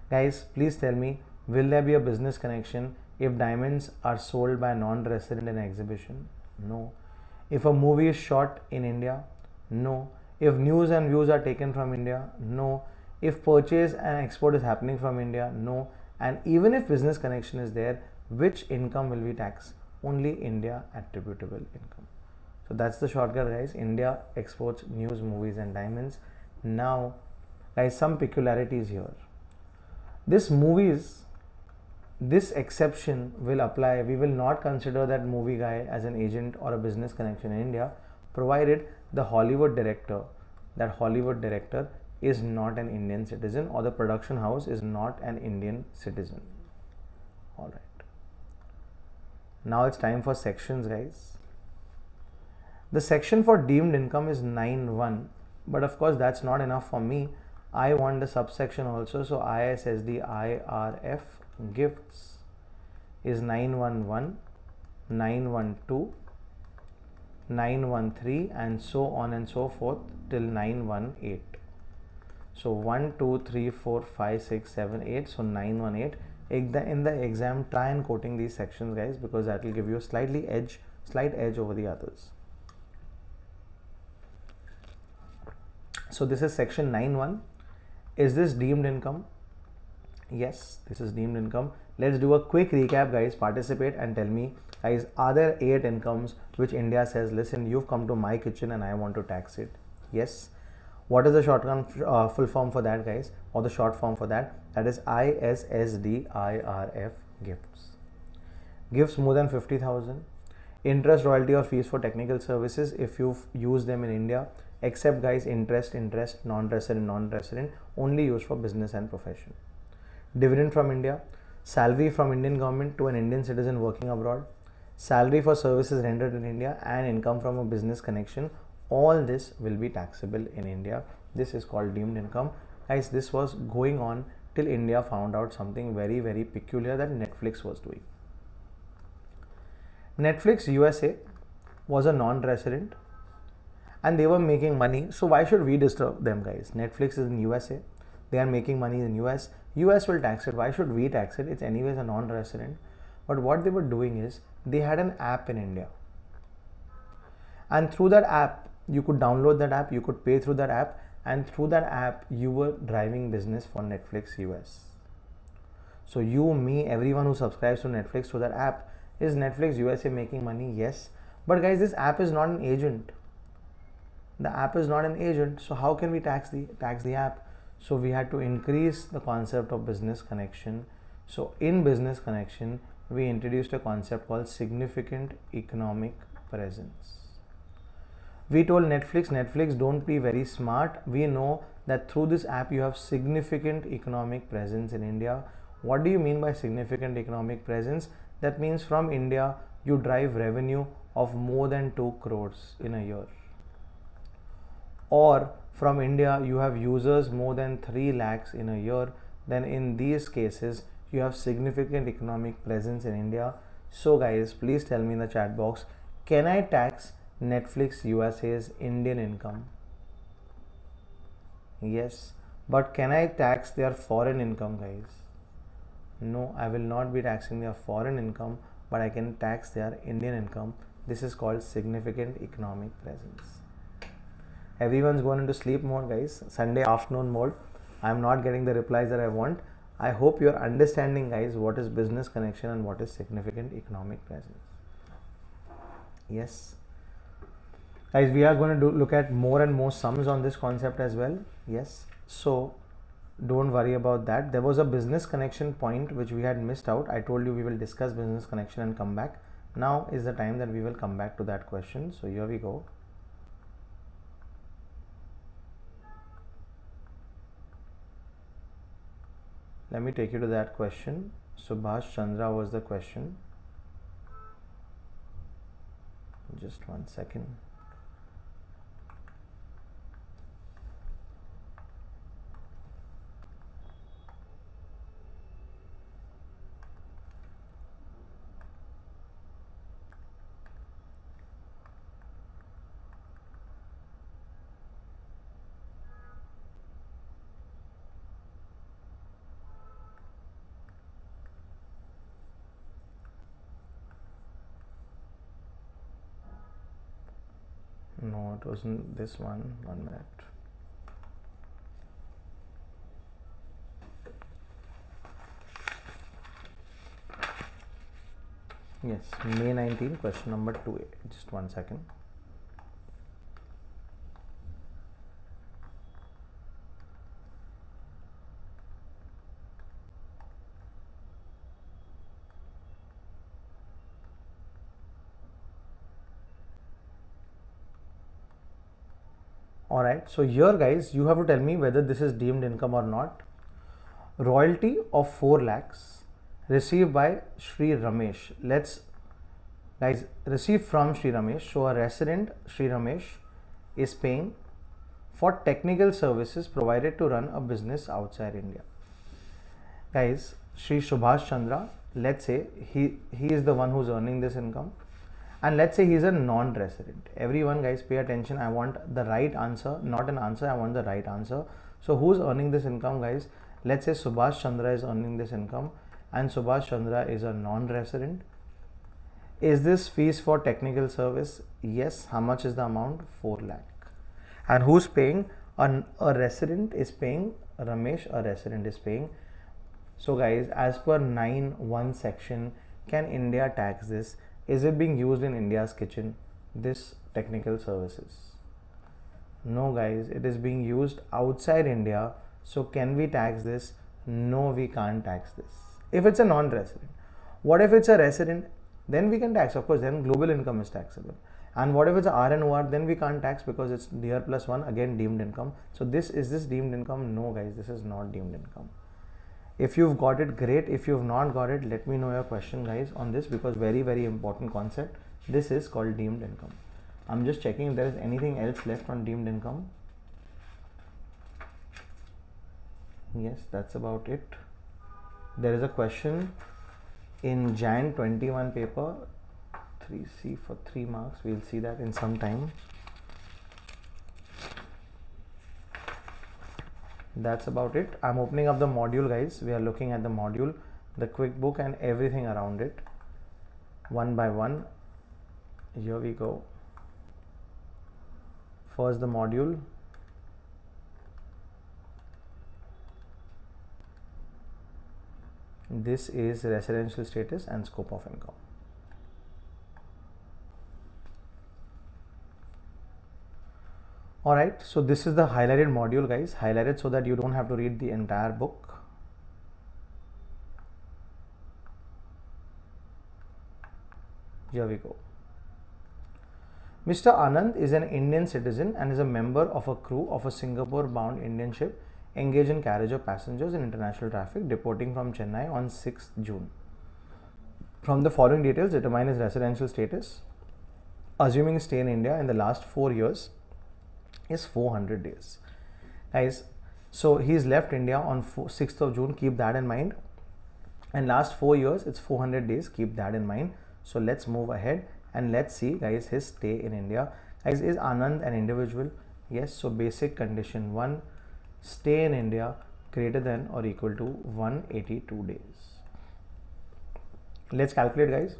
Guys, please tell me, will there be a business connection if diamonds are sold by a non-resident in an exhibition? No. If a movie is shot in India? No. If news and views are taken from India? No. If purchase and export is happening from India? No. And even if business connection is there, which income will we tax? Only India attributable income. So that's the shortcut, guys. India exports news, movies and diamonds. Now, guys, some peculiarities here. This movies, this exception will apply. We will not consider that movie guy as an agent or a business connection in India, provided the Hollywood director, is not an Indian citizen, or the production house is not an Indian citizen. All right. Now it's time for sections, guys. The section for deemed income is 9.1, but of course that's not enough for me. I want the subsection also. So ISSD IRF gifts is 911, 912, 913 and so on and so forth till 918. So 1, 2, 3, 4, 5, 6, 7, 8. So 918. In the exam, try and quoting these sections, guys, because that will give you a slight edge over the others. So this is section 9.1. Is this deemed income? Yes, this is deemed income. Let's do a quick recap, guys. Participate and tell me, guys, are there 8 incomes which India says, listen, you've come to my kitchen and I want to tax it? Yes. What is the full form for that, guys, or the short form for that? That is ISSD IRF gifts. Gifts more than 50,000. Interest, royalty or fees for technical services if you use them in India, except guys interest, non-resident, only used for business and profession. Dividend from India, salary from Indian government to an Indian citizen working abroad, salary for services rendered in India, and income from a business connection, all this will be taxable in India. This is called deemed income. Guys, this was going on till India found out something very peculiar that Netflix was doing. Netflix USA was a non-resident and they were making money, so why should we disturb them, guys? Netflix is in USA, they are making money in US will tax it, why should we tax it? It's anyways a non-resident. But what they were doing is they had an app in India, and through that app you could download that app, you could pay through that app, and through that app you were driving business for Netflix US. So you, me, everyone who subscribes to Netflix through that app, is Netflix USA making money? Yes. But guys, this app is not an agent. The app is not an agent. So how can we tax the app? So we had to increase the concept of business connection. So in business connection, we introduced a concept called significant economic presence. We told Netflix, don't be very smart. We know that through this app you have significant economic presence in India. What do you mean by significant economic presence? That means from India you drive revenue of more than 2 crores in a year. Or from India you have users more than 3 lakhs in a year. Then in these cases you have significant economic presence in India. So guys, please tell me in the chat box, can I tax Netflix USA's Indian income? Yes. But can I tax their foreign income, guys? No, I will not be taxing their foreign income, but I can tax their Indian income. This is called significant economic presence. Everyone's going into sleep mode, guys. Sunday afternoon mode. I'm not getting the replies that I want. I hope you're understanding, guys, what is business connection and what is significant economic presence. Yes. Guys, we are going to look at more and more sums on this concept as well. Yes. So don't worry about that. There was a business connection point which we had missed out. I told you we will discuss business connection and come back. Now is the time that we will come back to that question. So here we go. Let me take you to that question. Subhash Chandra was the question. Just one second. No, it wasn't this one. 1 minute. Yes, May 19, question number 2A. Just 1 second. Alright, so here guys, you have to tell me whether this is deemed income or not. Royalty of 4 lakhs received by Sri Ramesh. Let's guys, received from Sri Ramesh. So a resident Sri Ramesh is paying for technical services provided to run a business outside India. Guys, Sri Subhash Chandra, let's say he is the one who's earning this income. And let's say he's a non-resident. Everyone guys pay attention. I want the right answer, not an answer. I want the right answer. So who's earning this income, guys? Let's say Subhash Chandra is earning this income and Subhash Chandra is a non-resident. Is this fees for technical service? Yes. How much is the amount? 4 lakh. And who's paying? A resident is paying. Ramesh, a resident is paying. So guys, as per 9(1) section, can India tax this? Is it being used in India's kitchen, this technical services? No guys, it is being used outside India. So can we tax this? No, we can't tax this. If it's a non-resident. What if it's a resident? then we can tax. Of course, then global income is taxable. And whatever is R and OR, then we can't tax because it's DR plus 1, again deemed income. So is this deemed income? No guys, this is not deemed income. If you've got it, great. If you've not got it, let me know your question guys on this, because very, very important concept. This is called deemed income. I'm just checking if there is anything else left on deemed income. Yes, that's about it. There is a question in Jan 21 paper 3C for 3 marks. We'll see that in some time. That's about it. I'm opening up the module guys. We are looking at the module, the quick book and everything around it one by one. Here we go. First the module. This is residential status and scope of income. Alright, so this is the highlighted module guys, highlighted so that you don't have to read the entire book. Here we go. Mr. Anand is an Indian citizen and is a member of a crew of a Singapore bound Indian ship engaged in carriage of passengers in international traffic, deporting from Chennai on 6th June. From the following details, determine his residential status, assuming stay in India in the last 4 years is 400 days. Guys, so he's left India on 6th of June, keep that in mind. And last 4 years, it's 400 days, keep that in mind. So let's move ahead and let's see guys his stay in India. Guys, is Anand an individual? Yes, so basic condition 1, stay in India greater than or equal to 182 days. Let's calculate guys.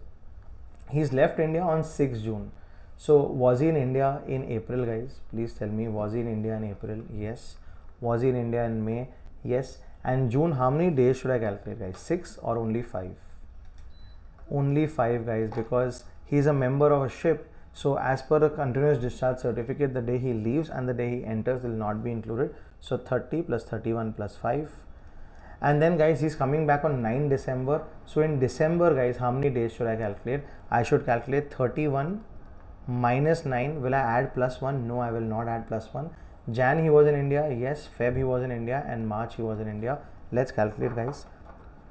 He's left India on 6th June. So was he in India in April guys? Please tell me, was he in India in April? Yes. Was he in India in May? Yes. And June, how many days should I calculate guys? 6 or only 5? Only 5 guys, because he is a member of a ship. So as per a continuous discharge certificate, the day he leaves and the day he enters will not be included. So 30 plus 31 plus 5. And then guys, he's coming back on 9 December. So in December guys, how many days should I calculate? I should calculate 31 minus 9. Will I add plus 1? No, I will not add plus 1. Jan he was in India. Yes. Feb he was in India, and March he was in India. Let's calculate guys.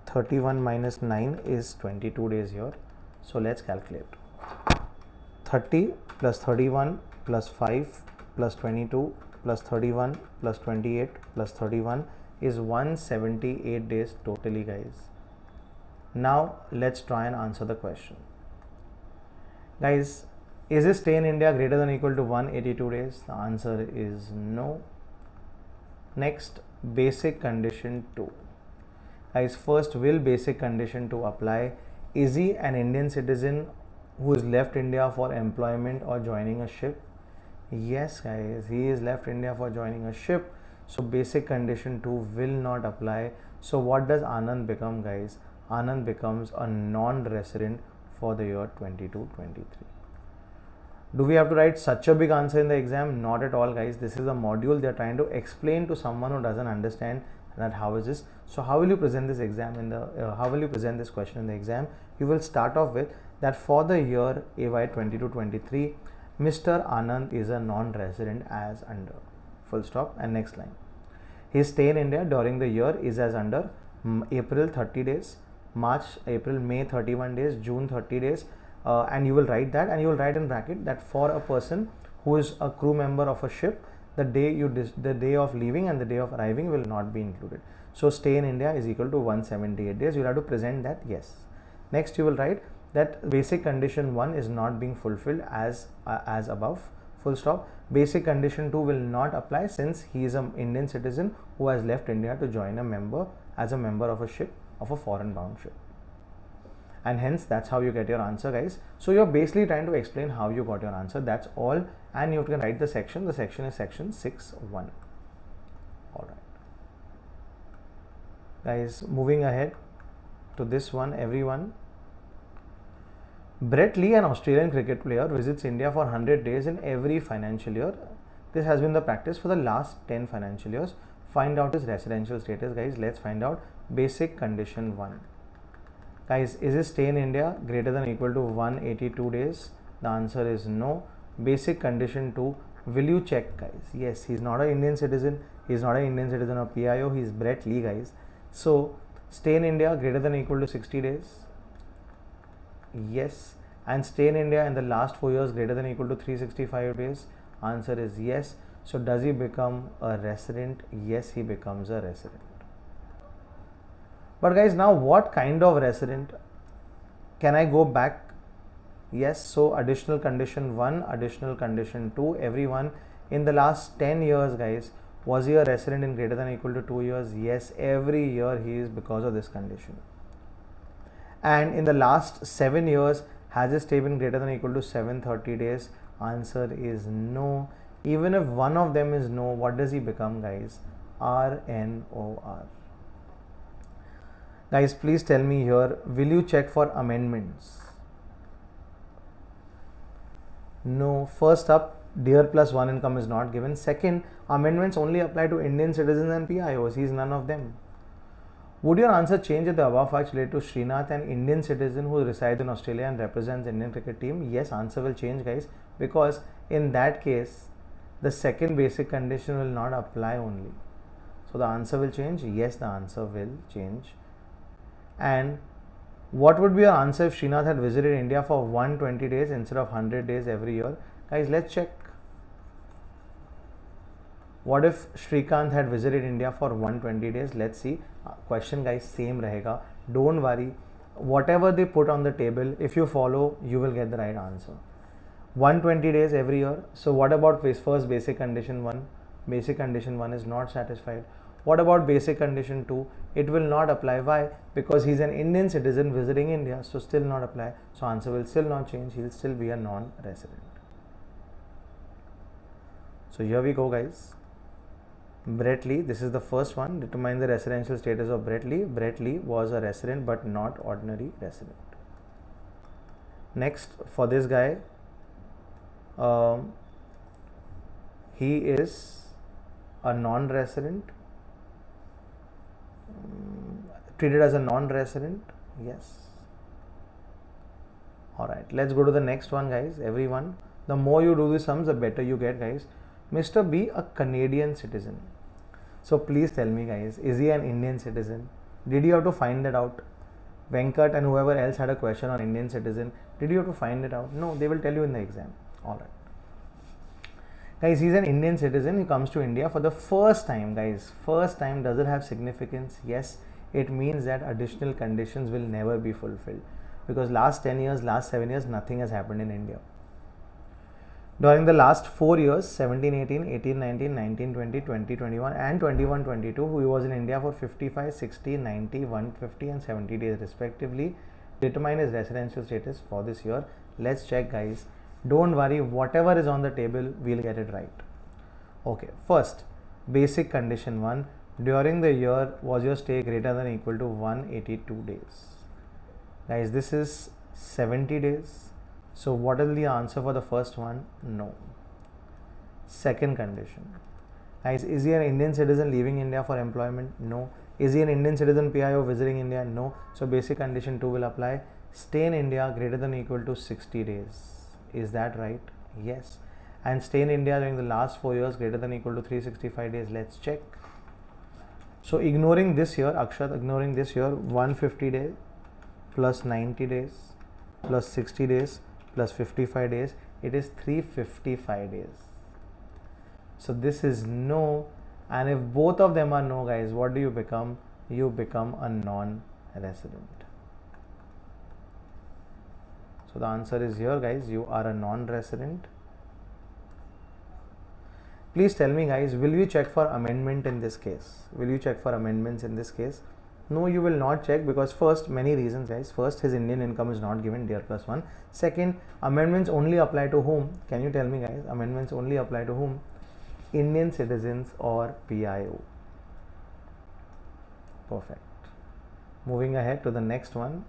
31 minus 9 is 22 days here. So let's calculate. 30 plus 31 plus 5 plus 22 plus 31 plus 28 plus 31 is 178 days totally guys. Now let's try and answer the question. Guys, is his stay in India greater than or equal to 182 days? The answer is no. Next, basic condition 2. Guys, first, will basic condition 2 apply? Is he an Indian citizen who is left India for employment or joining a ship? Yes guys, he is left India for joining a ship. So basic condition 2 will not apply. So what does Anand become guys? Anand becomes a non-resident for the year 22-23. Do we have to write such a big answer in the exam? Not at all guys. This is a module they are trying to explain to someone who doesn't understand that how is this. So how will you present this exam in the how will you present this question in the exam? You will start off with that for the year AY 22-23, Mr. Anand is a non-resident as under, full stop, and next line. His stay in India during the year is as under: April 30 days, March, April, May 31 days, June 30 days, and you will write that, and you will write in bracket that for a person who is a crew member of a ship, the day of leaving and the day of arriving will not be included. So stay in India is equal to 178 days. You will have to present that yes. Next you will write that basic condition 1 is not being fulfilled as above, full stop. Basic condition 2 will not apply since he is an Indian citizen who has left India to join a member of a ship, of a foreign bound ship. And hence that's how you get your answer guys. So you're basically trying to explain how you got your answer. That's all, and you can write the section. The section is section 6.1. Alright guys, moving ahead to this one, everyone. Brett Lee, an Australian cricket player, visits India for 100 days in every financial year. This has been the practice for the last 10 financial years. Find out his residential status guys. Let's find out basic condition 1. Guys, is his stay in India greater than or equal to 182 days? The answer is no. Basic condition 2, will you check, guys? Yes, he's not an Indian citizen. He's not an Indian citizen of PIO. He's Brett Lee, guys. So, stay in India greater than or equal to 60 days? Yes. And stay in India in the last 4 years greater than or equal to 365 days? Answer is yes. So, does he become a resident? Yes, he becomes a resident. But guys, now what kind of resident? Can I go back? Yes. So additional condition 1, additional condition 2, everyone in the last 10 years, guys, was he a resident in greater than or equal to 2 years? Yes, every year he is because of this condition. And in the last 7 years, has his stay been greater than or equal to 730 days? Answer is no. Even if one of them is no, what does he become, guys? RNOR. Guys, please tell me here, will you check for amendments? No. First up, DIR plus 1 income is not given. Second, amendments only apply to Indian citizens and PIOs. He is none of them. Would your answer change if the above facts relate to Srinath, an Indian citizen who resides in Australia and represents the Indian cricket team? Yes, answer will change, guys, because in that case, the second basic condition will not apply only. So the answer will change. Yes, the answer will change. And what would be your answer if Srinath had visited India for 120 days instead of 100 days every year? Guys, let's check. What if Shrikant had visited India for 120 days? Let's see. Question, guys, same rahega. Don't worry. Whatever they put on the table, if you follow, you will get the right answer. 120 days every year. So what about first basic condition 1? Basic condition 1 is not satisfied. What about basic condition 2? It will not apply. Why? Because he's an Indian citizen visiting India, so still not apply. So answer will still not change. He will still be a non-resident. So here we go, guys. Brett Lee, this is the first one. Determine the residential status of Brett Lee. Brett Lee was a resident but not ordinary resident. Next, for this guy, he is a non-resident. Treated as a non-resident. Yes. Alright, let's go to the next one, guys. Everyone, the more you do the sums, the better you get, guys. Mr. B, a Canadian citizen. So please tell me, guys, is he an Indian citizen? Did you have to find that out? Venkat and whoever else had a question on Indian citizen. Did you have to find it out? No, they will tell you in the exam. Alright. Guys, he's an Indian citizen. He comes to India for the first time, guys. First time, does it have significance? Yes. It means that additional conditions will never be fulfilled. Because last 10 years, last 7 years, nothing has happened in India. During the last 4 years, 17, 18, 18, 19, 19, 20, 20, 21 and 21, 22, he was in India for 55, 60, 90, 150 and 70 days respectively. Determine his residential status for this year. Let's check, guys. Don't worry, whatever is on the table, we'll get it right. Okay, first, basic condition 1. During the year, was your stay greater than or equal to 182 days? Guys, this is 70 days. So what is the answer for the first one? No. Second condition. Guys, is he an Indian citizen leaving India for employment? No. Is he an Indian citizen PIO visiting India? No. So basic condition 2 will apply. Stay in India greater than or equal to 60 days. Is that right? Yes. And stay in India during the last 4 years greater than or equal to 365 days. Let's check. So ignoring this year, Akshat, ignoring this year, 150 days plus 90 days plus 60 days plus 55 days, it is 355 days. So this is no, and if both of them are no, guys, what do you become? You become a non-resident. So the answer is here, guys, you are a non-resident. Please tell me, guys, will you check for amendment in this case? Will you check for amendments in this case? No, you will not check, because first, many reasons, guys. First, his Indian income is not given, DIR plus 1. Second, amendments only apply to whom? Can you tell me, guys? Amendments only apply to whom? Indian citizens or PIO. Perfect. Moving ahead to the next one.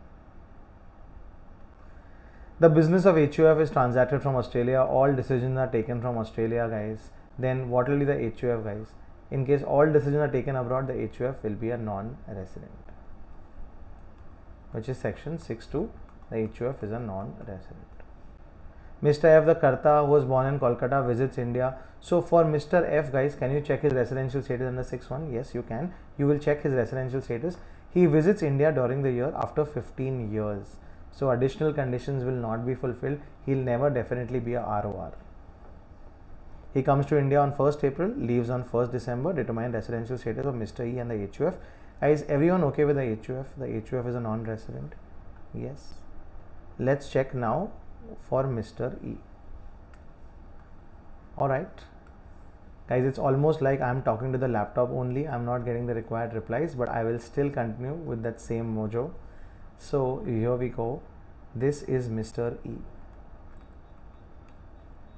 The business of HUF is transacted from Australia. All decisions are taken from Australia, guys. Then what will be the HUF, guys? In case all decisions are taken abroad, the HUF will be a non-resident. which is section 6.2. The HUF is a non-resident. Mr. F, the Karta, who was born in Kolkata, visits India. So for Mr. F, guys, can you check his residential status under 6.1? Yes, you can. You will check his residential status. He visits India during the year after 15 years. So additional conditions will not be fulfilled. He'll never definitely be a ROR. He comes to India on 1st April, leaves on 1st December. Determine residential status of Mr. E and the HUF. Is everyone okay with the HUF? The HUF is a non-resident. Yes. Let's check now for Mr. E. Alright. Guys, it's almost like I'm talking to the laptop only. I'm not getting the required replies, but I will still continue with that same mojo. So here we go. This is Mr. E.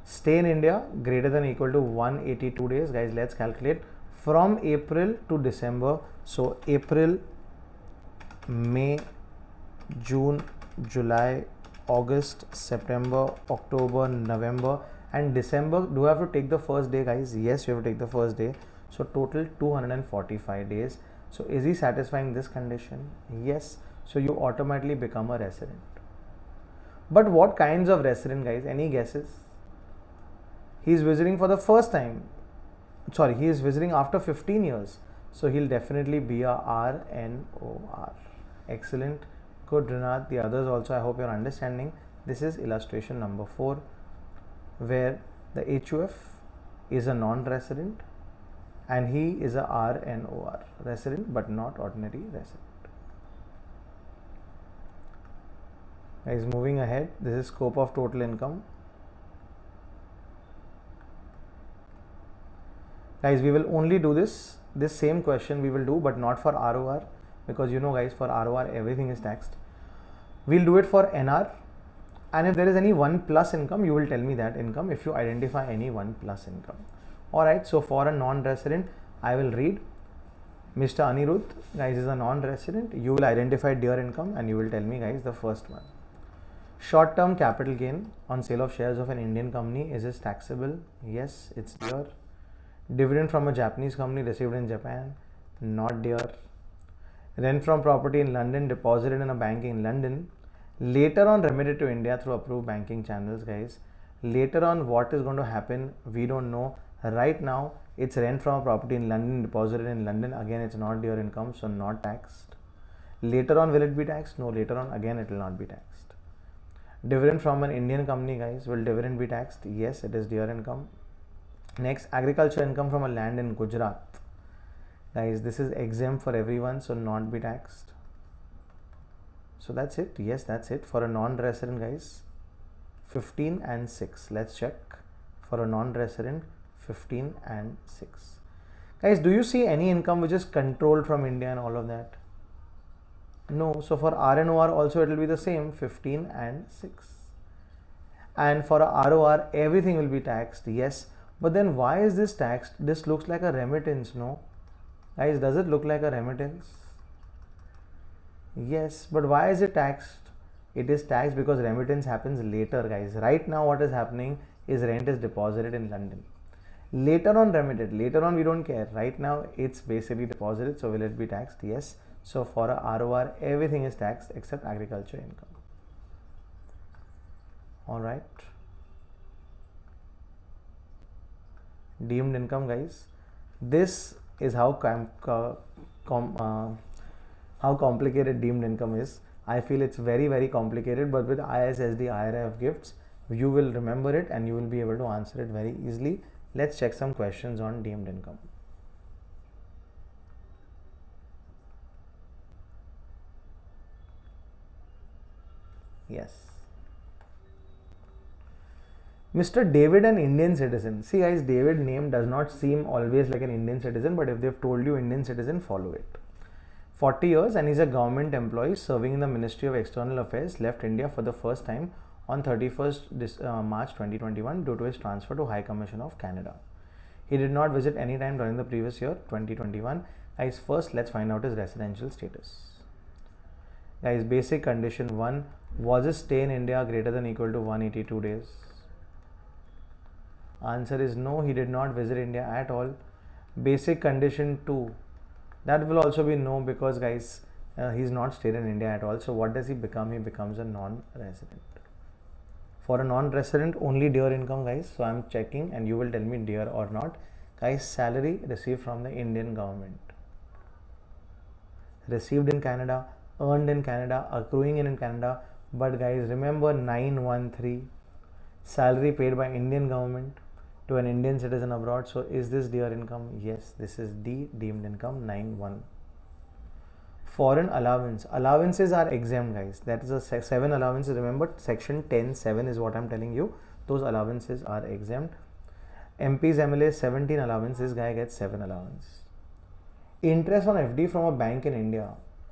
Stay in India greater than or equal to 182 days. Guys, let's calculate from April to December. So April, May, June, July, August, September, October, November and December. Do I have to take the first day, guys? Yes, you have to take the first day. So total 245 days. So is he satisfying this condition? Yes. So you automatically become a resident. But what kinds of resident, guys? Any guesses? He is visiting for the first time. Sorry, he is visiting after 15 years. So he'll definitely be a RNOR. Excellent. Good, Rinat. The others also, I hope you're understanding. This is illustration number 4, where the HUF is a non-resident and he is a RNOR, resident but not ordinary resident. Guys, moving ahead, this is scope of total income. Guys, we will only do this same question we will do, but not for ROR, because you know, guys, for ROR everything is taxed. We'll do it for NR, and if there is any 1 plus income, you will tell me that income if you identify any 1 plus income. Alright, so for a non-resident, I will read Mr. Anirudh, guys, is a non-resident. You will identify dear income and you will tell me, guys, the first one. Short-term capital gain on sale of shares of an Indian company, is this taxable? Yes, it's dear. Dividend from a Japanese company received in Japan, not dear. Rent from property in London deposited in a bank in London, later on remitted to India through approved banking channels, guys. Later on, what is going to happen, we don't know. Right now, it's rent from a property in London deposited in London. Again, it's not dear income, so not taxed. Later on, will it be taxed? No, later on, again, it will not be taxed. Dividend from an Indian company, guys, will dividend be taxed? Yes, it is dear income. Next, agriculture income from a land in Gujarat. Guys, this is exempt for everyone, so not be taxed. So that's it. Yes, that's it. For a non-resident, guys, 15 and 6. Let's check. For a non-resident, 15 and 6. Guys, do you see any income which is controlled from India and all of that? No. So for RNOR also it will be the same, 15 and 6. And for a ROR, everything will be taxed. Yes. But then why is this taxed? This looks like a remittance, no? Guys, does it look like a remittance? Yes, but why is it taxed? It is taxed because remittance happens later, guys. Right now what is happening is rent is deposited in London. Later on remitted. Later on we don't care. Right now it's basically deposited, so will it be taxed? Yes. So for a ROR, everything is taxed except agriculture income. Alright. Deemed income, guys. This is how complicated deemed income is. I feel it's very, very complicated, but with ISSD IRF gifts, you will remember it and you will be able to answer it very easily. Let's check some questions on deemed income. Yes. Mr. David, an Indian citizen. See, guys, David name does not seem always like an Indian citizen, but if they've told you Indian citizen, follow it. 40 years and he's a government employee serving in the Ministry of External Affairs, left India for the first time on 31st March 2021 due to his transfer to High Commission of Canada. He did not visit any time during the previous year, 2021. Guys, first let's find out his residential status. Guys, basic condition 1, was his stay in India greater than or equal to 182 days? Answer is no, he did not visit India at all. Basic condition 2, that will also be no, because guys, He's not stayed in India at all. So what does he become? He becomes a non-resident. For a non-resident, only DIR income, guys. So I'm checking and you will tell me DIR or not. Guys, salary received from the Indian government. Received in Canada, earned in Canada, accruing in Canada. But guys, remember 913, salary paid by Indian government to an Indian citizen abroad. So is this DIR income? Yes, this is D, deemed income, 91. Foreign allowance. Allowances are exempt, guys. That is a 7 allowances. Remember, section 10(7) is what I'm telling you. Those allowances are exempt. MPs, MLAs, 17 allowance. This guy gets 7 allowance. Interest on FD from a bank in India.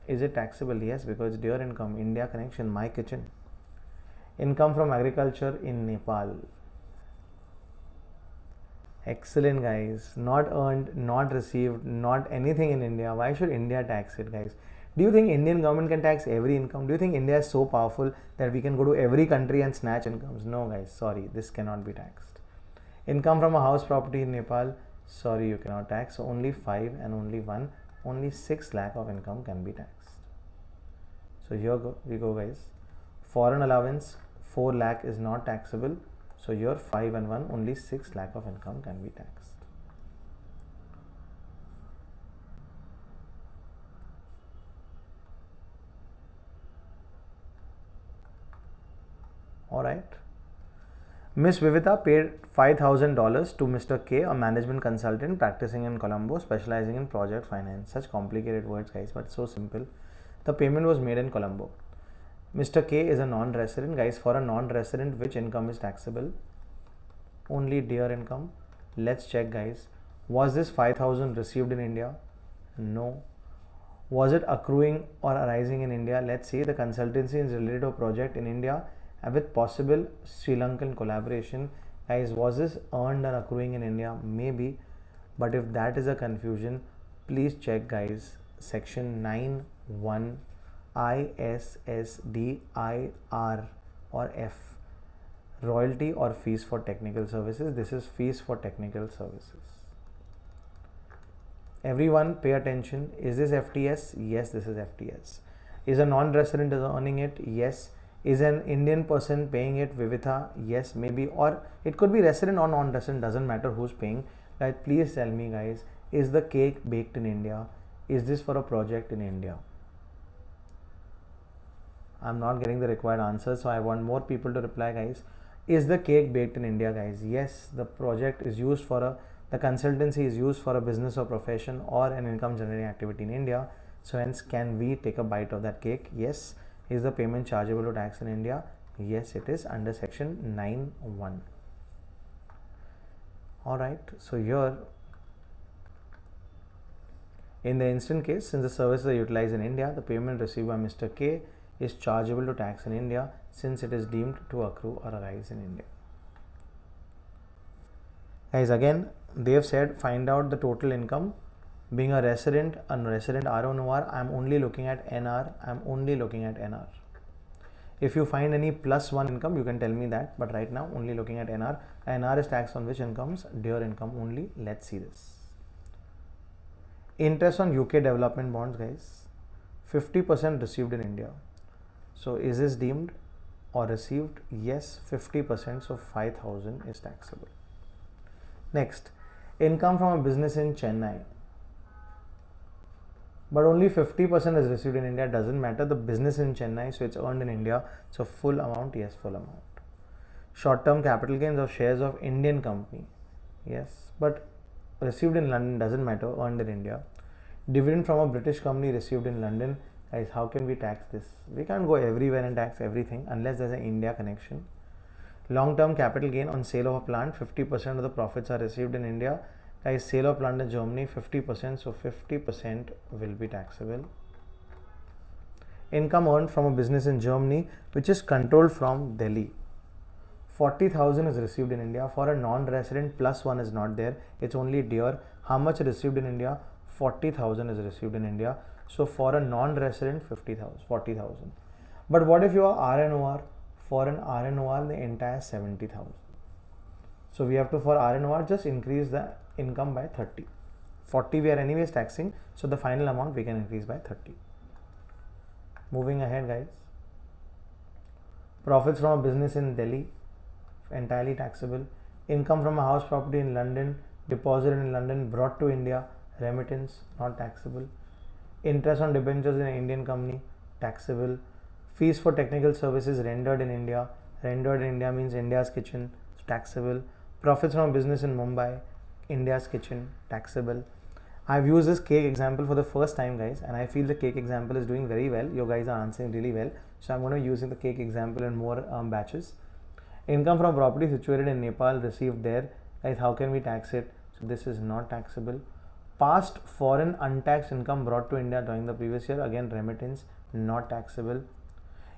Is it taxable? Yes, because it's DIR income. India connection, my kitchen. Income from agriculture in Nepal. Excellent, guys. Not earned, not received, not anything in India. Why should India tax it, guys? Do you think Indian government can tax every income? Do you think India is so powerful that we can go to every country and snatch incomes? No, guys. Sorry, this cannot be taxed. Income from a house property in Nepal. Sorry, you cannot tax. So only 5 and only 1. Only 6 lakh of income can be taxed. So here we go, guys. Foreign allowance, 4 lakh is not taxable. So your 5 and 1, only 6 lakh of income can be taxed. Alright. Miss Vivita paid $5,000 to Mr. K, a management consultant practicing in Colombo, specializing in project finance. Such complicated words, guys, but so simple. The payment was made in Colombo. Mr. K is a non-resident, guys. For a non-resident, which income is taxable? Only DIR income. Let's check, guys. Was this 5,000 received in India? No. Was it accruing or arising in India? Let's see. The consultancy is related to a project in India with possible Sri Lankan collaboration. Guys, was this earned or accruing in India? Maybe. But if that is a confusion, please check, guys. Section 9(1) ISSDIR or F. Royalty or fees for technical services. This is fees for technical services. Everyone pay attention. Is this FTS? Yes, this is FTS. Is a non-resident earning it? Yes. Is an Indian person paying it? Vivitha? Yes, maybe. Or it could be resident or non-resident. Doesn't matter who's paying. Guys, please tell me, guys. Is the cake baked in India? Is this for a project in India? I'm not getting the required answer, so I want more people to reply, guys. Is the cake baked in India, guys? Yes, the project is used for the consultancy is used for a business or profession or an income generating activity in India. So hence, can we take a bite of that cake? Yes. Is the payment chargeable to tax in India? Yes, it is under section 9(1). Alright, so here, in the instant case, since the services are utilized in India, the payment received by Mr. K is chargeable to tax in India since it is deemed to accrue or arise in India. Guys, again, they have said find out the total income. Being a resident, unresident, RONOR, I'm only looking at NR. I'm only looking at NR. If you find any +1 income, you can tell me that. But right now, only looking at NR. NR is taxed on which incomes? DIR income only. Let's see this. Interest on UK development bonds, guys. 50% received in India. So is this deemed or received? Yes, 50%. So 5,000 is taxable. Next, income from a business in Chennai. But only 50% is received in India. Doesn't matter. The business in Chennai, so it's earned in India. So full amount, yes, full amount. Short-term capital gains of shares of Indian company. Yes, but received in London doesn't matter. Earned in India. Dividend from a British company received in London. Guys, how can we tax this? We can't go everywhere and tax everything unless there's an India connection. Long-term capital gain on sale of a plant. 50% of the profits are received in India. Guys, sale of plant in Germany, 50%. So 50% will be taxable. Income earned from a business in Germany, which is controlled from Delhi. 40,000 is received in India. For a non-resident, +1 is not there. It's only DIR. How much received in India? 40,000 is received in India. So for a non-resident, 40,000. But what if you are RNOR? For an RNOR, the entire 70,000. So we have to, for RNOR, just increase the income by 30. 40 we are anyways taxing. So the final amount we can increase by 30. Moving ahead, guys. Profits from a business in Delhi, entirely taxable. Income from a house property in London, deposited in London, brought to India, remittance, not taxable. Interest on debentures in an Indian company, taxable. Fees for technical services rendered in India means India's kitchen, taxable. Profits from a business in Mumbai, India's kitchen, taxable. I've used this cake example for the first time, guys, and I feel the cake example is doing very well. You guys are answering really well, so I'm going to use the cake example in more batches. Income from property situated in Nepal received there, guys, how can we tax it? So this is not taxable. Past foreign untaxed income brought to India during the previous year, again remittance, not taxable.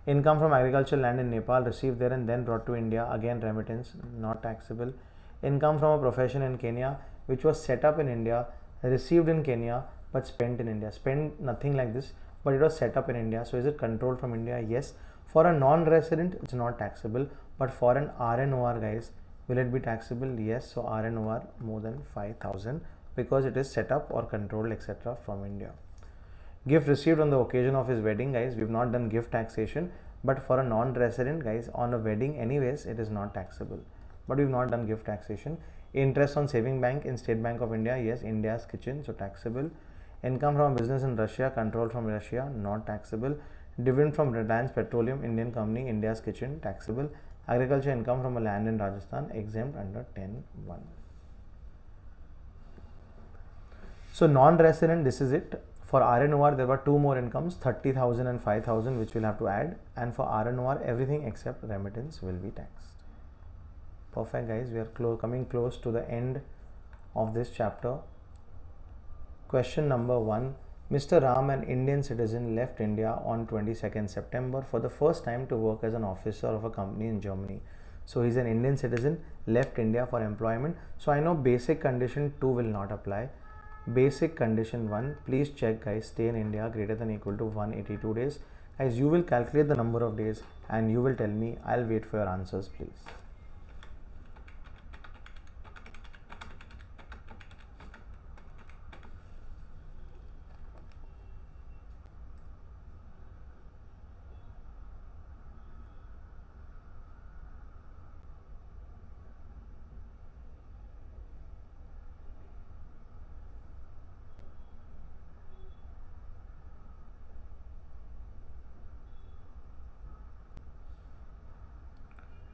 Income from agricultural land in Nepal received there and then brought to India, again remittance, not taxable. Income from a profession in Kenya which was set up in India, received in Kenya but spent in India. Spent nothing like this, but it was set up in India. So is it controlled from India? Yes. For a non-resident, it's not taxable, but for an RNOR, guys, will it be taxable? Yes. So RNOR more than 5,000 because it is set up or controlled, etc. from India. Gift received on the occasion of his wedding, guys, we've not done gift taxation, but for a non-resident, guys, on a wedding anyways, it is not taxable, but we've not done gift taxation. Interest on saving bank in State Bank of India, yes, India's kitchen, so taxable. Income from a business in Russia, controlled from Russia, not taxable. Dividend from Reliance Petroleum, Indian company, India's kitchen, taxable. Agriculture income from a land in Rajasthan, exempt under 10(1). So non-resident, this is it. For RNOR, there were two more incomes, 30,000 and 5,000, which we'll have to add. And for RNOR, everything except remittance will be taxed. Perfect, guys. We are coming close to the end of this chapter. Question number 1. Mr. Ram, an Indian citizen, left India on 22nd September for the first time to work as an officer of a company in Germany. So he's an Indian citizen, left India for employment. So I know basic condition 2 will not apply. Basic condition 1, please check, guys, stay in India greater than or equal to 182 days. Guys, you will calculate the number of days and you will tell me. I'll wait for your answers, please.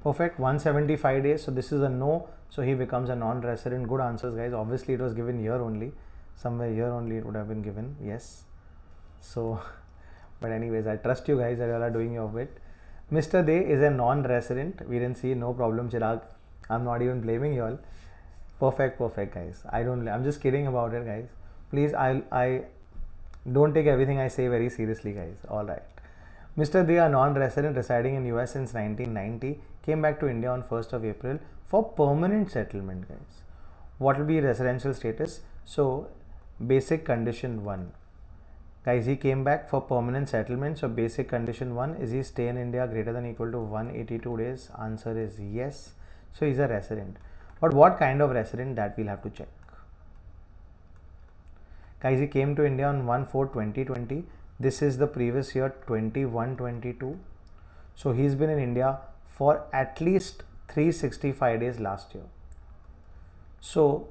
Perfect, 175 days. So this is a no. So he becomes a non-resident. Good answers, guys. Obviously, it was given here only. Somewhere here only it would have been given. Yes. So, but anyways, I trust you guys that you all are doing your bit. Mr. Day is a non-resident. We didn't see, no problem, Chirag. I'm not even blaming you all. Perfect, guys. I'm just kidding about it, guys. Please, I don't take everything I say very seriously, guys. All right. Mr. Day, a non-resident residing in US since 1990, came back to India on 1st of April for permanent settlement, guys. What will be residential status? So, basic condition 1. Guys, he came back for permanent settlement. So, basic condition 1 is he stay in India greater than or equal to 182 days. Answer is yes. So, he's a resident. But what kind of resident, that we'll have to check. Guys, he came to India on 1/4/2020. This is the previous year, 21-22. So he's been in India for at least 365 days last year. So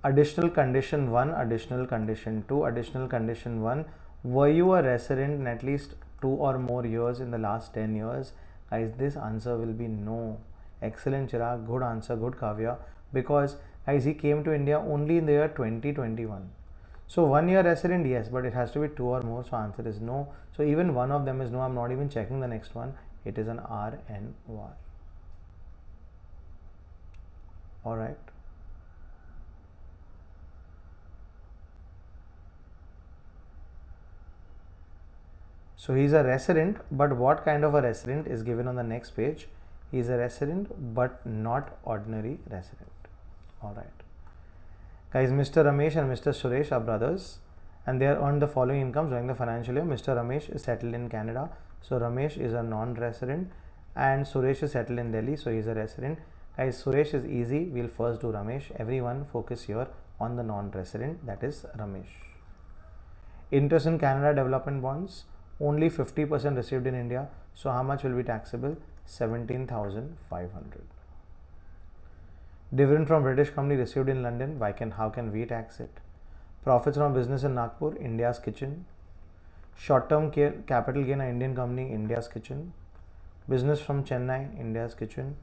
additional condition 1, additional condition 2, additional condition 1. Were you a resident in at least 2 or more years in the last 10 years? Guys, this answer will be no. Excellent, Chirag. Good answer. Good, Kavya. Because guys, he came to India only in the year 2021. So 1 year resident, yes, but it has to be 2 or more. So answer is no. So even one of them is no. I'm not even checking the next one. It is an RNOR. All right. So he's a resident, but what kind of a resident is given on the next page? He's a resident, but not ordinary resident. All right. Guys, Mr. Ramesh and Mr. Suresh are brothers and they earned the following incomes during the financial year. Mr. Ramesh is settled in Canada. So Ramesh is a non-resident and Suresh is settled in Delhi. So he's a resident. Guys, Suresh is easy. We'll first do Ramesh. Everyone focus here on the non-resident, that is Ramesh. Interest in Canada development bonds, only 50% received in India. So how much will be taxable? 17,500. Dividend from British company received in London. How can we tax it? Profits from business in Nagpur, India's kitchen. Short-term capital gain, an Indian company, India's kitchen. Business from Chennai, India's kitchen.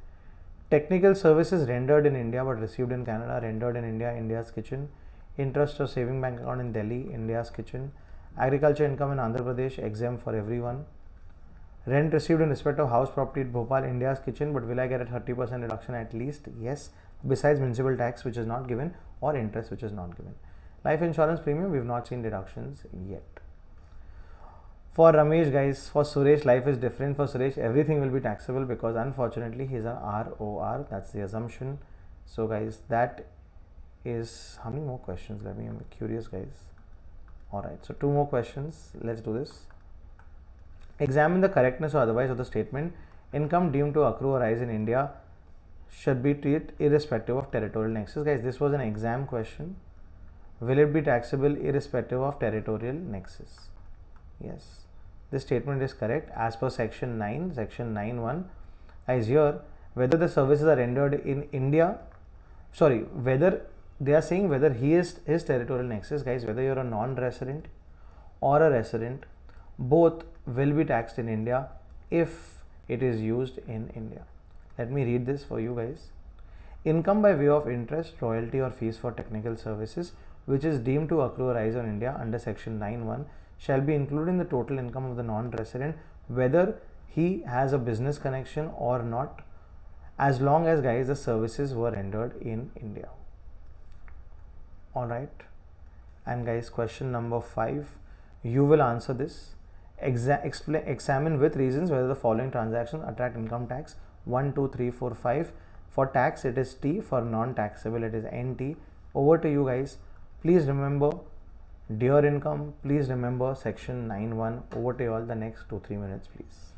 Technical services rendered in India but received in Canada, rendered in India, India's kitchen. Interest or saving bank account in Delhi, India's kitchen. Agriculture income in Andhra Pradesh, exempt for everyone. Rent received in respect of house property at Bhopal, India's kitchen, but will I get a 30% reduction at least? Yes, besides municipal tax which is not given or interest which is not given. Life insurance premium, we have not seen deductions yet. For Ramesh, guys, for Suresh, life is different. For Suresh, everything will be taxable because unfortunately he's an ROR. That's the assumption. So, guys, that is how many more questions? I'm curious, guys. Alright, so 2 more questions. Let's do this. Examine the correctness or otherwise of the statement. Income deemed to accrue or rise in India should be treated irrespective of territorial nexus. Guys, this was an exam question. Will it be taxable irrespective of territorial nexus? Yes, this statement is correct as per section 9, section 9.1. As here, whether the services are rendered in India, whether they are saying whether he is his territorial nexus, guys, whether you're a non-resident or a resident, both will be taxed in India if it is used in India. Let me read this for you guys. Income by way of interest, royalty or fees for technical services which is deemed to accrue or rise on India under section 9.1 shall be included in the total income of the non-resident whether he has a business connection or not, as long as, guys, the services were rendered in India. Alright, and guys, question number 5, you will answer this. Examine with reasons whether the following transactions attract income tax. 1, 2, 3, 4, 5. For tax it is T, for non-taxable it is NT. Over to you, guys. Please remember dear income, please remember section 9.1. Over to you all, the next 2-3 minutes, please.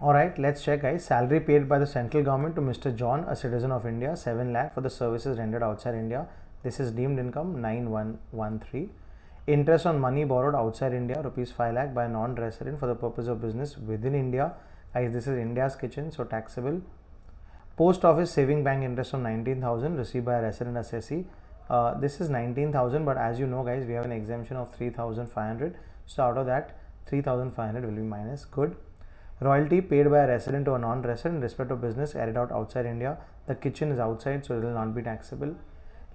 Alright, let's check, guys. Salary paid by the central government to Mr. John, a citizen of India, 7 lakh for the services rendered outside India. This is deemed income 9113. Interest on money borrowed outside India, rupees 5 lakh by a non-resident for the purpose of business within India. Guys, this is India's kitchen, so taxable. Post office saving bank interest on 19,000 received by a resident assessee. This is 19,000, but as you know, guys, we have an exemption of 3,500. So out of that, 3,500 will be minus. Good. Royalty paid by a resident to a non-resident in respect of business carried out outside India. The kitchen is outside, so it will not be taxable.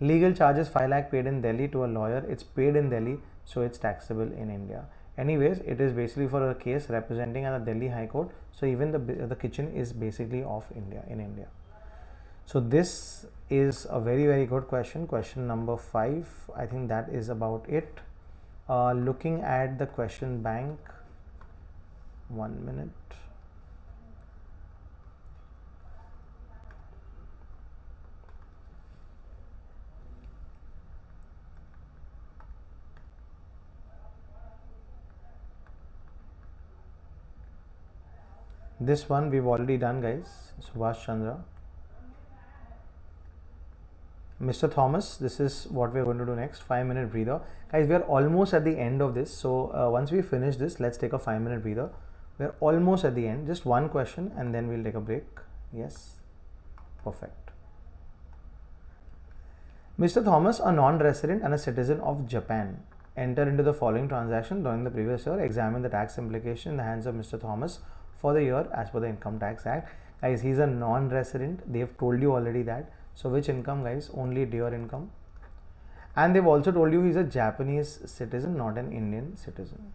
Legal charges 5 lakh paid in Delhi to a lawyer. It's paid in Delhi, so it's taxable in India. Anyways, it is basically for a case representing at the Delhi High Court. So even the kitchen is basically of India, in India. So this is a very, very good question. Question number 5. I think that is about it. Looking at the question bank. 1 minute. This one we've already done, guys. Subhash Chandra. Mr. Thomas, this is what we're going to do next. 5-minute breather. Guys, we are almost at the end of this. So once we finish this, let's take a 5-minute breather. We're almost at the end. Just one question and then we'll take a break. Yes. Perfect. Mr. Thomas, a non-resident and a citizen of Japan, enter into the following transaction during the previous year. Examine the tax implication in the hands of Mr. Thomas for the year as per the Income Tax Act. Guys, he's a non-resident. They've told you already that. So which income, guys? Only deer income. And they've also told you he's a Japanese citizen, not an Indian citizen.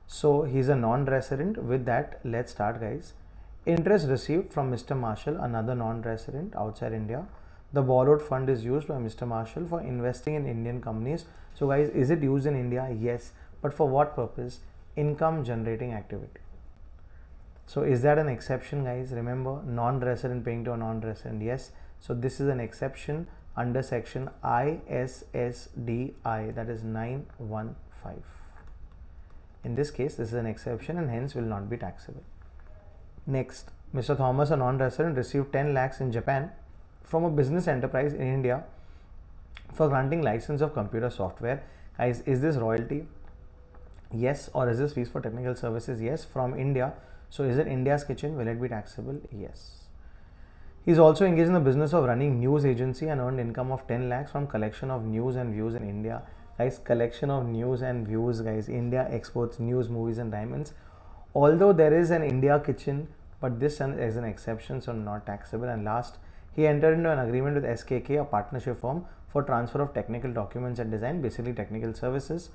So he's a non-resident. With that, let's start, guys. Interest received from Mr. Marshall, another non-resident outside India. The borrowed fund is used by Mr. Marshall for investing in Indian companies. So guys, is it used in India? Yes. But for what purpose? Income generating activity. So is that an exception, guys? Remember, non-resident paying to a non-resident. Yes. So this is an exception under section ISSDI, that is 915. In this case, this is an exception and hence will not be taxable. Next, Mr. Thomas, a non-resident, received 10 lakhs in Japan from a business enterprise in India for granting license of computer software. Guys, is this royalty? Yes. Or is this fees for technical services? Yes. From India. So is it India's kitchen? Will it be taxable? Yes. He's also engaged in the business of running news agency and earned income of 10 lakhs from collection of news and views in India. Guys, collection of news and views, guys. India exports news, movies and diamonds. Although there is an India kitchen, but this is an exception, so not taxable. And last, he entered into an agreement with SKK, a partnership firm, for transfer of technical documents and design, basically technical services,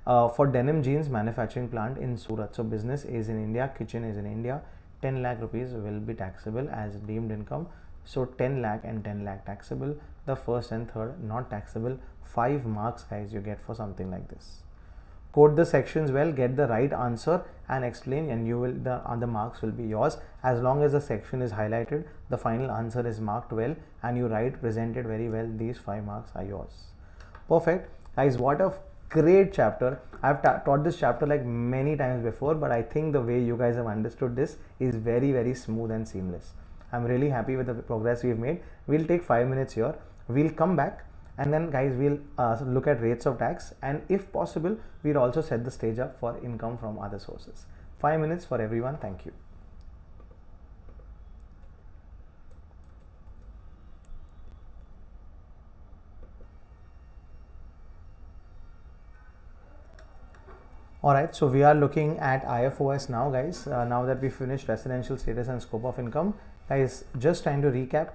for denim jeans manufacturing plant in Surat. So business is in India, kitchen is in India. 10 lakh rupees will be taxable as deemed income. So 10 lakh and 10 lakh taxable. The first and third not taxable. 5 marks, guys, you get for something like this. Quote the sections well, get the right answer and explain, and you will the marks will be yours. As long as the section is highlighted, the final answer is marked well, and you write presented very well, these 5 marks are yours. Perfect. Guys, what a great chapter. I've taught this chapter like many times before, but I think the way you guys have understood this is very, very smooth and seamless. I'm really happy with the progress we've made. We'll take 5 minutes here. We'll come back and then, guys, we'll look at rates of tax, and if possible, we'll also set the stage up for income from other sources. 5 minutes for everyone. Thank you. Alright, so we are looking at IFOS now, guys. Now that we finished residential status and scope of income, guys, just trying to recap.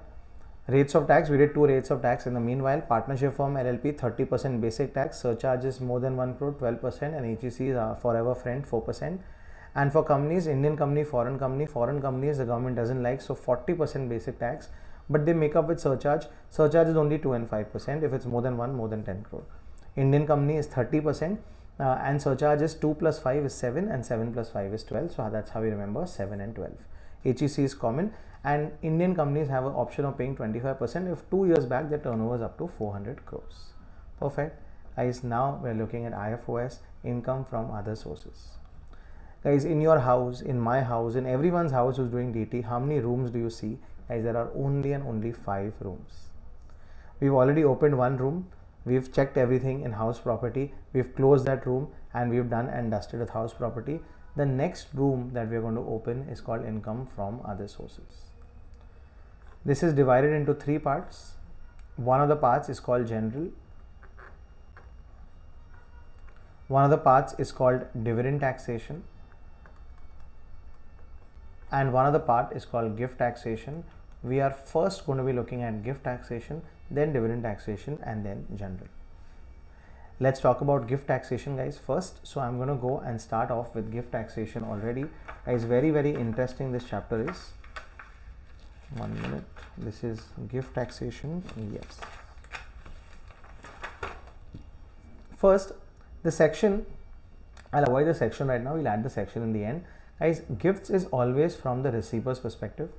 Rates of tax, we did 2 rates of tax in the meanwhile. Partnership firm LLP 30% basic tax, surcharges more than 1 crore 12%, and HECs are forever friend 4%. And for companies, Indian company, foreign companies the government doesn't like, so 40% basic tax, but they make up with surcharge. Surcharge is only 2 and 5% if it's more than 1, more than 10 crore. Indian company is 30%. And surcharge is 2 plus 5 is 7 and 7 plus 5 is 12. So that's how we remember 7 and 12. HEC is common, and Indian companies have an option of paying 25% if 2 years back their turnover is up to 400 crores. Perfect. Guys, now we're looking at IFOS, income from other sources. Guys, in your house, in my house, in everyone's house who's doing DT, how many rooms do you see? Guys, there are only 5 rooms. We've already opened 1 room. We've checked everything in house property. We've closed that room and we've done and dusted with house property. The next room that we're going to open is called income from other sources. This is divided into 3 parts. One of the parts is called general. One of the parts is called dividend taxation. And one other part is called gift taxation. We are first going to be looking at gift taxation, then dividend taxation, and then general. Let's talk about gift taxation, guys, first. So I'm going to go and start off with gift taxation already. Guys, very, very interesting this chapter is. 1 minute. This is gift taxation. Yes. First, the section, I'll avoid the section right now. We'll add the section in the end. Guys, gifts is always from the receiver's perspective.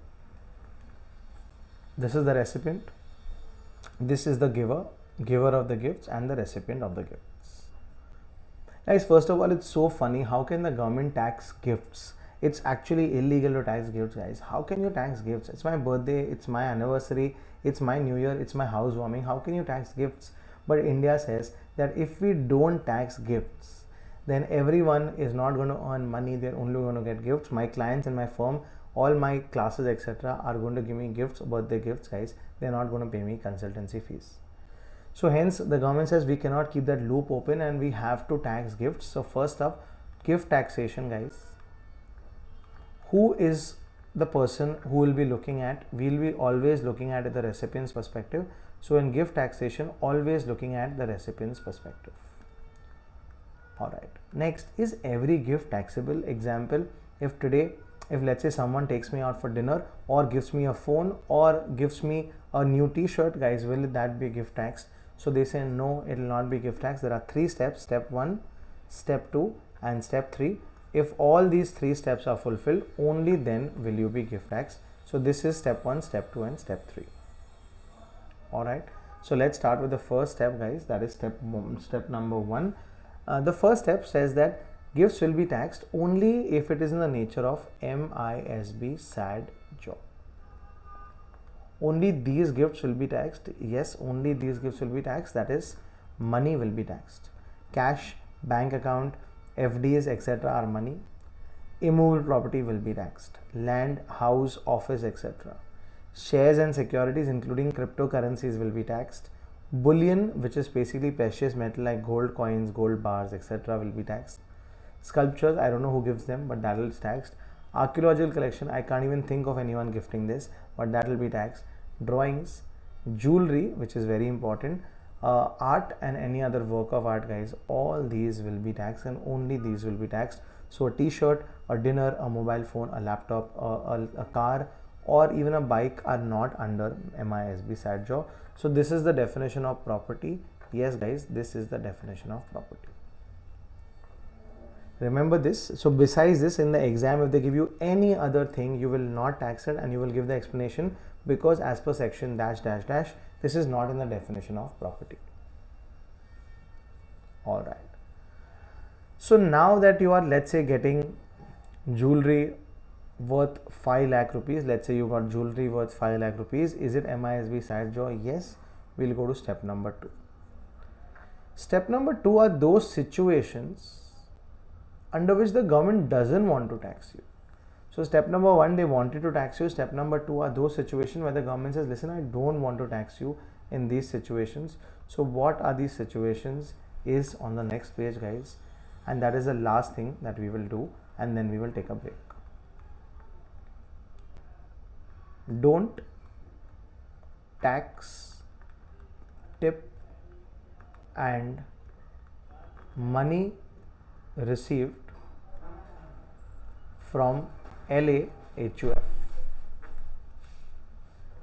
This is the recipient. This is the giver of the gifts, and the recipient of the gifts. Guys, first of all, it's so funny. How can the government tax gifts? it's actually illegal to tax gifts, guys. How can you tax gifts? It's my birthday, it's my anniversary, it's my new year, it's my housewarming. How can you tax gifts? But India says that if we don't tax gifts, then everyone is not going to earn money, they're only going to get gifts. My clients in my firm, all my classes, etc., are going to give me gifts, birthday gifts, guys. They're not going to pay me consultancy fees. So hence the government says we cannot keep that loop open and we have to tax gifts. So first up, gift taxation, guys. Who is the person who will be looking at? We'll be always looking at the recipient's perspective. So in gift taxation, always looking at the recipient's perspective. Alright, next, is every gift taxable? Example, if let's say someone takes me out for dinner or gives me a phone or gives me a new t-shirt, guys, will that be gift taxed? So they say no, it will not be gift tax. There are 3 steps, step 1, step 2 and step 3. If all these 3 steps are fulfilled, only then will you be gift taxed. So this is step 1, step 2 and step 3. Alright, so let's start with the first step, guys. That is step number 1. The first step says that gifts will be taxed only if it is in the nature of MISB SAD job. Only these gifts will be taxed. Yes, only these gifts will be taxed. That is, money will be taxed. Cash, bank account, FDs, etc. are money. Immovable property will be taxed. Land, house, office, etc. Shares and securities, including cryptocurrencies, will be taxed. Bullion, which is basically precious metal like gold coins, gold bars, etc., will be taxed. Sculptures, I don't know who gives them, but that will be taxed. Archaeological collection, I can't even think of anyone gifting this, but that will be taxed. Drawings, jewelry, which is very important, art and any other work of art, guys, all these will be taxed and only these will be taxed. So a t-shirt, a dinner, a mobile phone, a laptop, a car or even a bike are not under MISB SAT job. So this is the definition of property. Yes, guys, this is the definition of property. Remember this. So besides this, in the exam, if they give you any other thing, you will not tax it and you will give the explanation, because as per section dash dash dash, this is not in the definition of property. All right. So now that you are, let's say, getting jewelry worth 5 lakh rupees, let's say you got jewelry worth 5 lakh rupees, is it MISB SAT job? Yes. We'll go to step number 2. Step number 2 are those situations under which the government doesn't want to tax you. So step number 1, they wanted to tax you. Step number 2 are those situations where the government says, listen, I don't want to tax you in these situations. So what are these situations is on the next page, guys, and that is the last thing that we will do, and then we will take a break. Don't tax tip and money received from LAHUF.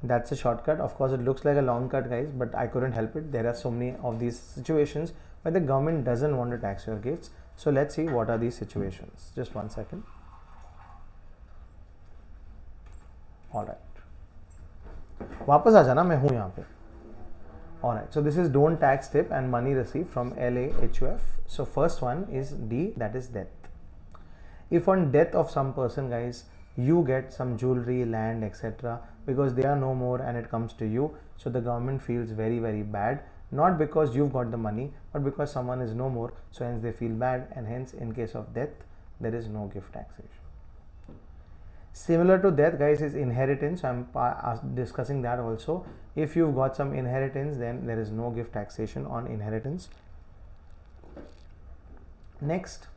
That's a shortcut. Of course, it looks like a long cut, guys, but I couldn't help it. There are so many of these situations where the government doesn't want to tax your gifts. So let's see what are these situations. Just one second. All right. वापस आ जाना, मैं हूँ यहाँ पे. All right. So this is don't tax tip and money received from LAHUF. So first one is D, that is death. If on death of some person, guys, you get some jewelry, land, etc., because they are no more and it comes to you, so the government feels very, very bad, not because you've got the money, but because someone is no more, so hence they feel bad, and hence in case of death there is no gift taxation. Similar to death, guys, is inheritance. I'm discussing that also. If you've got some inheritance, then there is no gift taxation on inheritance. Next,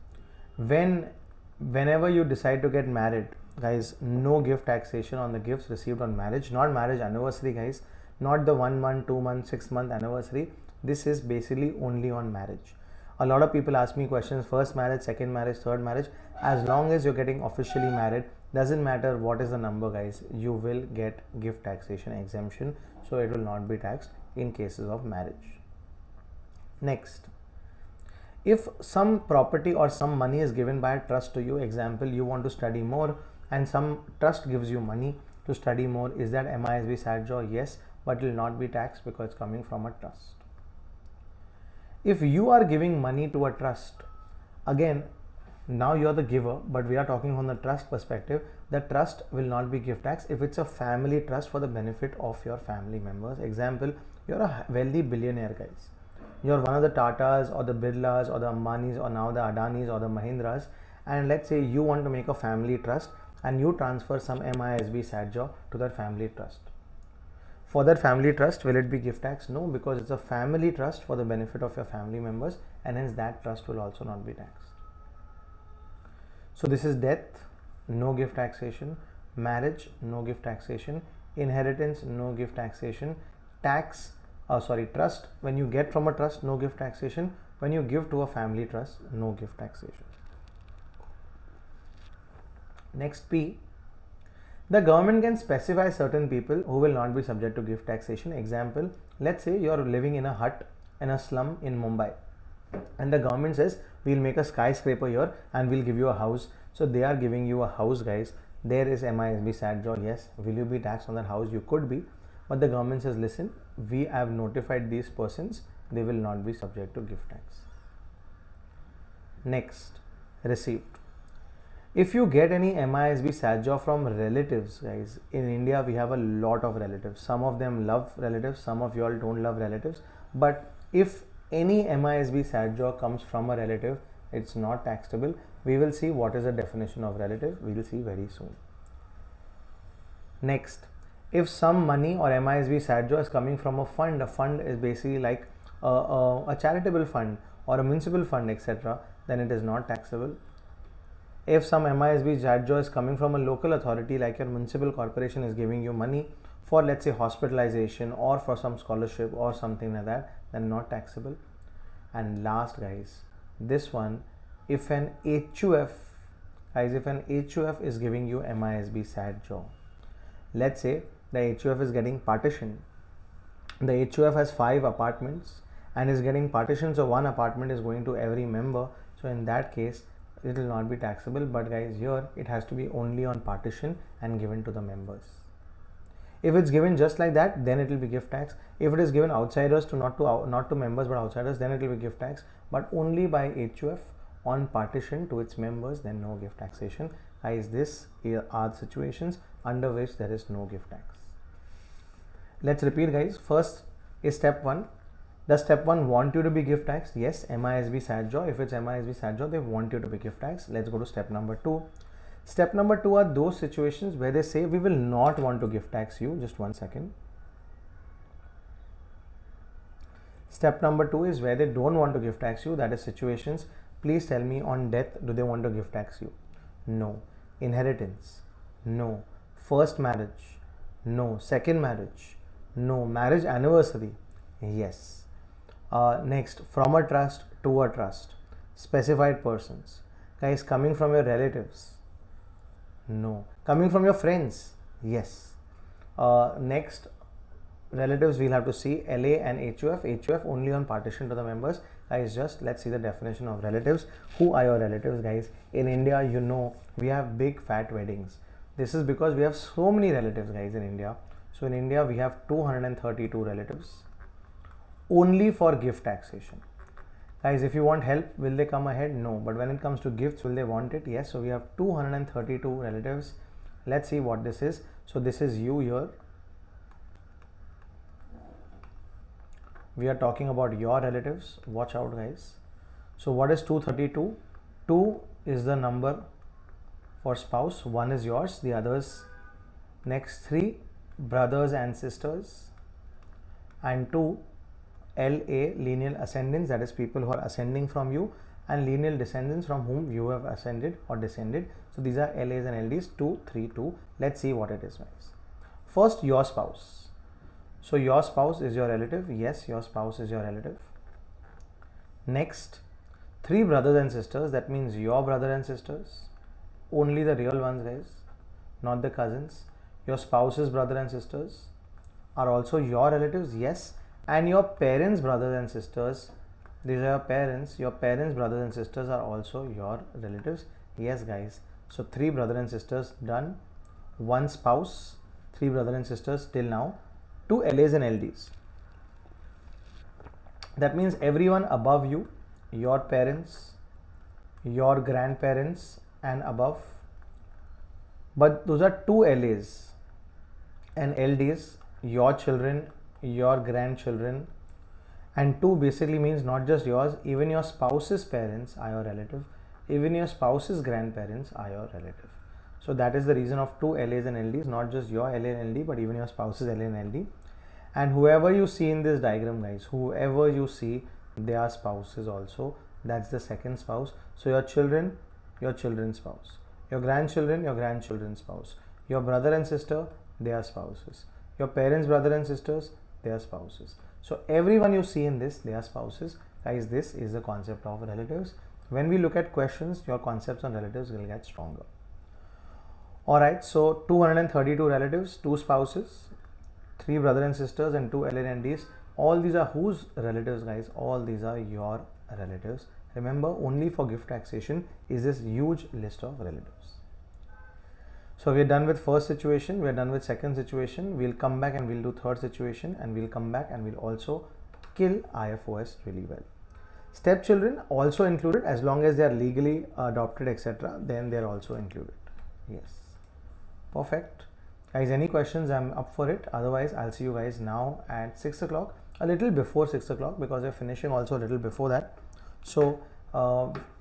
whenever you decide to get married, guys, no gift taxation on the gifts received on marriage. Not marriage anniversary, guys, not the 1 month, 2 month, 6 month anniversary. This is basically only on marriage. A lot of people ask me questions, first marriage, second marriage, third marriage. As long as you're getting officially married, doesn't matter what is the number, guys, you will get gift taxation exemption, so it will not be taxed in cases of marriage. Next, if some property or some money is given by a trust to you, example, you want to study more and some trust gives you money to study more, is that MISB SAT job? Yes, but it will not be taxed because it's coming from a trust. If you are giving money to a trust, again, Now you're the giver, but we are talking from the trust perspective. The trust will not be gift tax if it's a family trust for the benefit of your family members. Example, you're a wealthy billionaire, guys. You're one of the Tatas or the Birlas or the Ambanis or now the Adanis or the Mahindras, and let's say you want to make a family trust and you transfer some MISB SATJA to that family trust. For that family trust, will it be gift tax? No, because it's a family trust for the benefit of your family members, and hence that trust will also not be taxed. So this is death, no gift taxation; marriage, no gift taxation; inheritance, no gift taxation; trust, when you get from a trust, no gift taxation; when you give to a family trust, no gift taxation. Next, P. The government can specify certain people who will not be subject to gift taxation. Example, let's say you are living in a hut in a slum in Mumbai, and the government says we'll make a skyscraper here and we'll give you a house. So they are giving you a house, guys. There is MISB SATJA. Yes, will you be taxed on that house? You could be, but the government says, listen, we have notified these persons, they will not be subject to gift tax. Next, receipt. If you get any MISB SATJA from relatives, guys, in India we have a lot of relatives. Some of them love relatives, some of you all don't love relatives. But if any MISB SATJA comes from a relative, it's not taxable. We will see what is the definition of relative. We will see very soon. Next, if some money or MISB SATJA is coming from a fund is basically like a charitable fund or a municipal fund, etc., then it is not taxable. If some MISB SATJA is coming from a local authority, like your municipal corporation is giving you money for, let's say, hospitalization or for some scholarship or something like that, then not taxable. And last, guys, this one, if an HUF is giving you MISB SATJA, let's say the HUF is getting partitioned. The HUF has 5 apartments and is getting partitioned, so one apartment is going to every member. So in that case, it will not be taxable, but guys, here it has to be only on partition and given to the members. If it's given just like that, then it will be gift tax. If it is given outsiders to not to members but outsiders, then it will be gift tax, but only by HUF on partition to its members, then no gift taxation. Guys, this are the situations under which there is no gift tax. Let's repeat, guys. First is step 1. Does step 1 want you to be gift taxed? Yes, MISB SATJA. If it's MISB SATJA, they want you to be gift taxed. Let's go to step number 2. Step number 2 are those situations where they say we will not want to gift tax you. Just one second. Step number 2 is where they don't want to gift tax you. That is situations. Please tell me, on death, do they want to gift tax you? No. Inheritance? No. First marriage? No. Second marriage? No. Marriage anniversary? Yes. Next, from a trust to a trust. Specified persons. Guys, coming from your relatives? No. Coming from your friends? Yes. Next, relatives we'll have to see LA and HUF. HUF only on partition to the members. Guys, just let's see the definition of relatives. Who are your relatives, guys? In India, you know, we have big fat weddings. This is because we have so many relatives, guys, in India. So in India, we have 232 relatives only for gift taxation. Guys, if you want help, will they come ahead? No. But when it comes to gifts, will they want it? Yes. So we have 232 relatives. Let's see what this is. So this is you here. We are talking about your relatives. Watch out, guys. So what is 232? 2 is the number for spouse. 1 is yours. The others. Next, 3 brothers and sisters. And 2 LA, lineal ascendants, that is people who are ascending from you, and lineal descendants from whom you have ascended or descended. So these are LAs and LDs. 2, 3, 2. Let's see what it is, guys. First, your spouse. So your spouse is your relative. Yes, your spouse is your relative. Next, 3 brothers and sisters. That means your brother and sisters. Only the real ones, guys, not the cousins. Your spouse's brother and sisters are also your relatives. Yes. And your parents' brothers and sisters, these are your parents. Your parents' brothers and sisters are also your relatives. Yes, guys. So 3 brothers and sisters done. 1 spouse, 3 brothers and sisters till now. 2 LAs and LDs. That means everyone above you, your parents, your grandparents and above. But those are two LAs. And LDs, your children, your grandchildren, and two basically means not just yours, even your spouse's parents are your relative, even your spouse's grandparents are your relative. So that is the reason of two LAs and LDs, not just your LA and LD, but even your spouse's LA and LD. And whoever you see in this diagram, guys, whoever you see, they are spouses also. That's the second spouse. So your children, your children's spouse, your grandchildren, your grandchildren's spouse, your brother and sister, they are spouses, your parents, brother and sisters, they are spouses. So everyone you see in this, they are spouses. Guys, this is the concept of relatives. When we look at questions, your concepts on relatives will get stronger. Alright, so 232 relatives, 2 spouses, 3 brother and sisters, and 2 LNDs. All these are whose relatives, guys? All these are your relatives. Remember, only for gift taxation is this huge list of relatives. So we're done with first situation, we're done with second situation. We'll come back and we'll do third situation, and we'll come back and we'll also kill IFOS really well. Stepchildren also included as long as they are legally adopted, etc. Then they're also included. Yes. Perfect. Guys, any questions? I'm up for it. Otherwise, I'll see you guys now at 6 o'clock, a little before 6 o'clock, because we're finishing also a little before that. So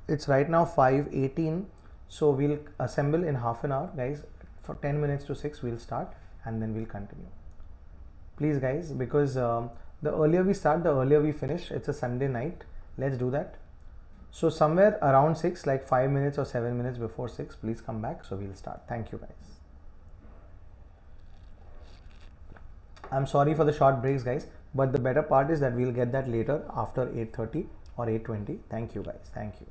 it's right now 5:18. So we'll assemble in half an hour, guys. For 10 minutes to 6, we'll start and then we'll continue. Please, guys, because the earlier we start, the earlier we finish. It's a Sunday night. Let's do that. So somewhere around 6, like 5 minutes or 7 minutes before 6, please come back. So we'll start. Thank you, guys. I'm sorry for the short breaks, guys, but the better part is that we'll get that later after 8:30 or 8:20. Thank you, guys. Thank you.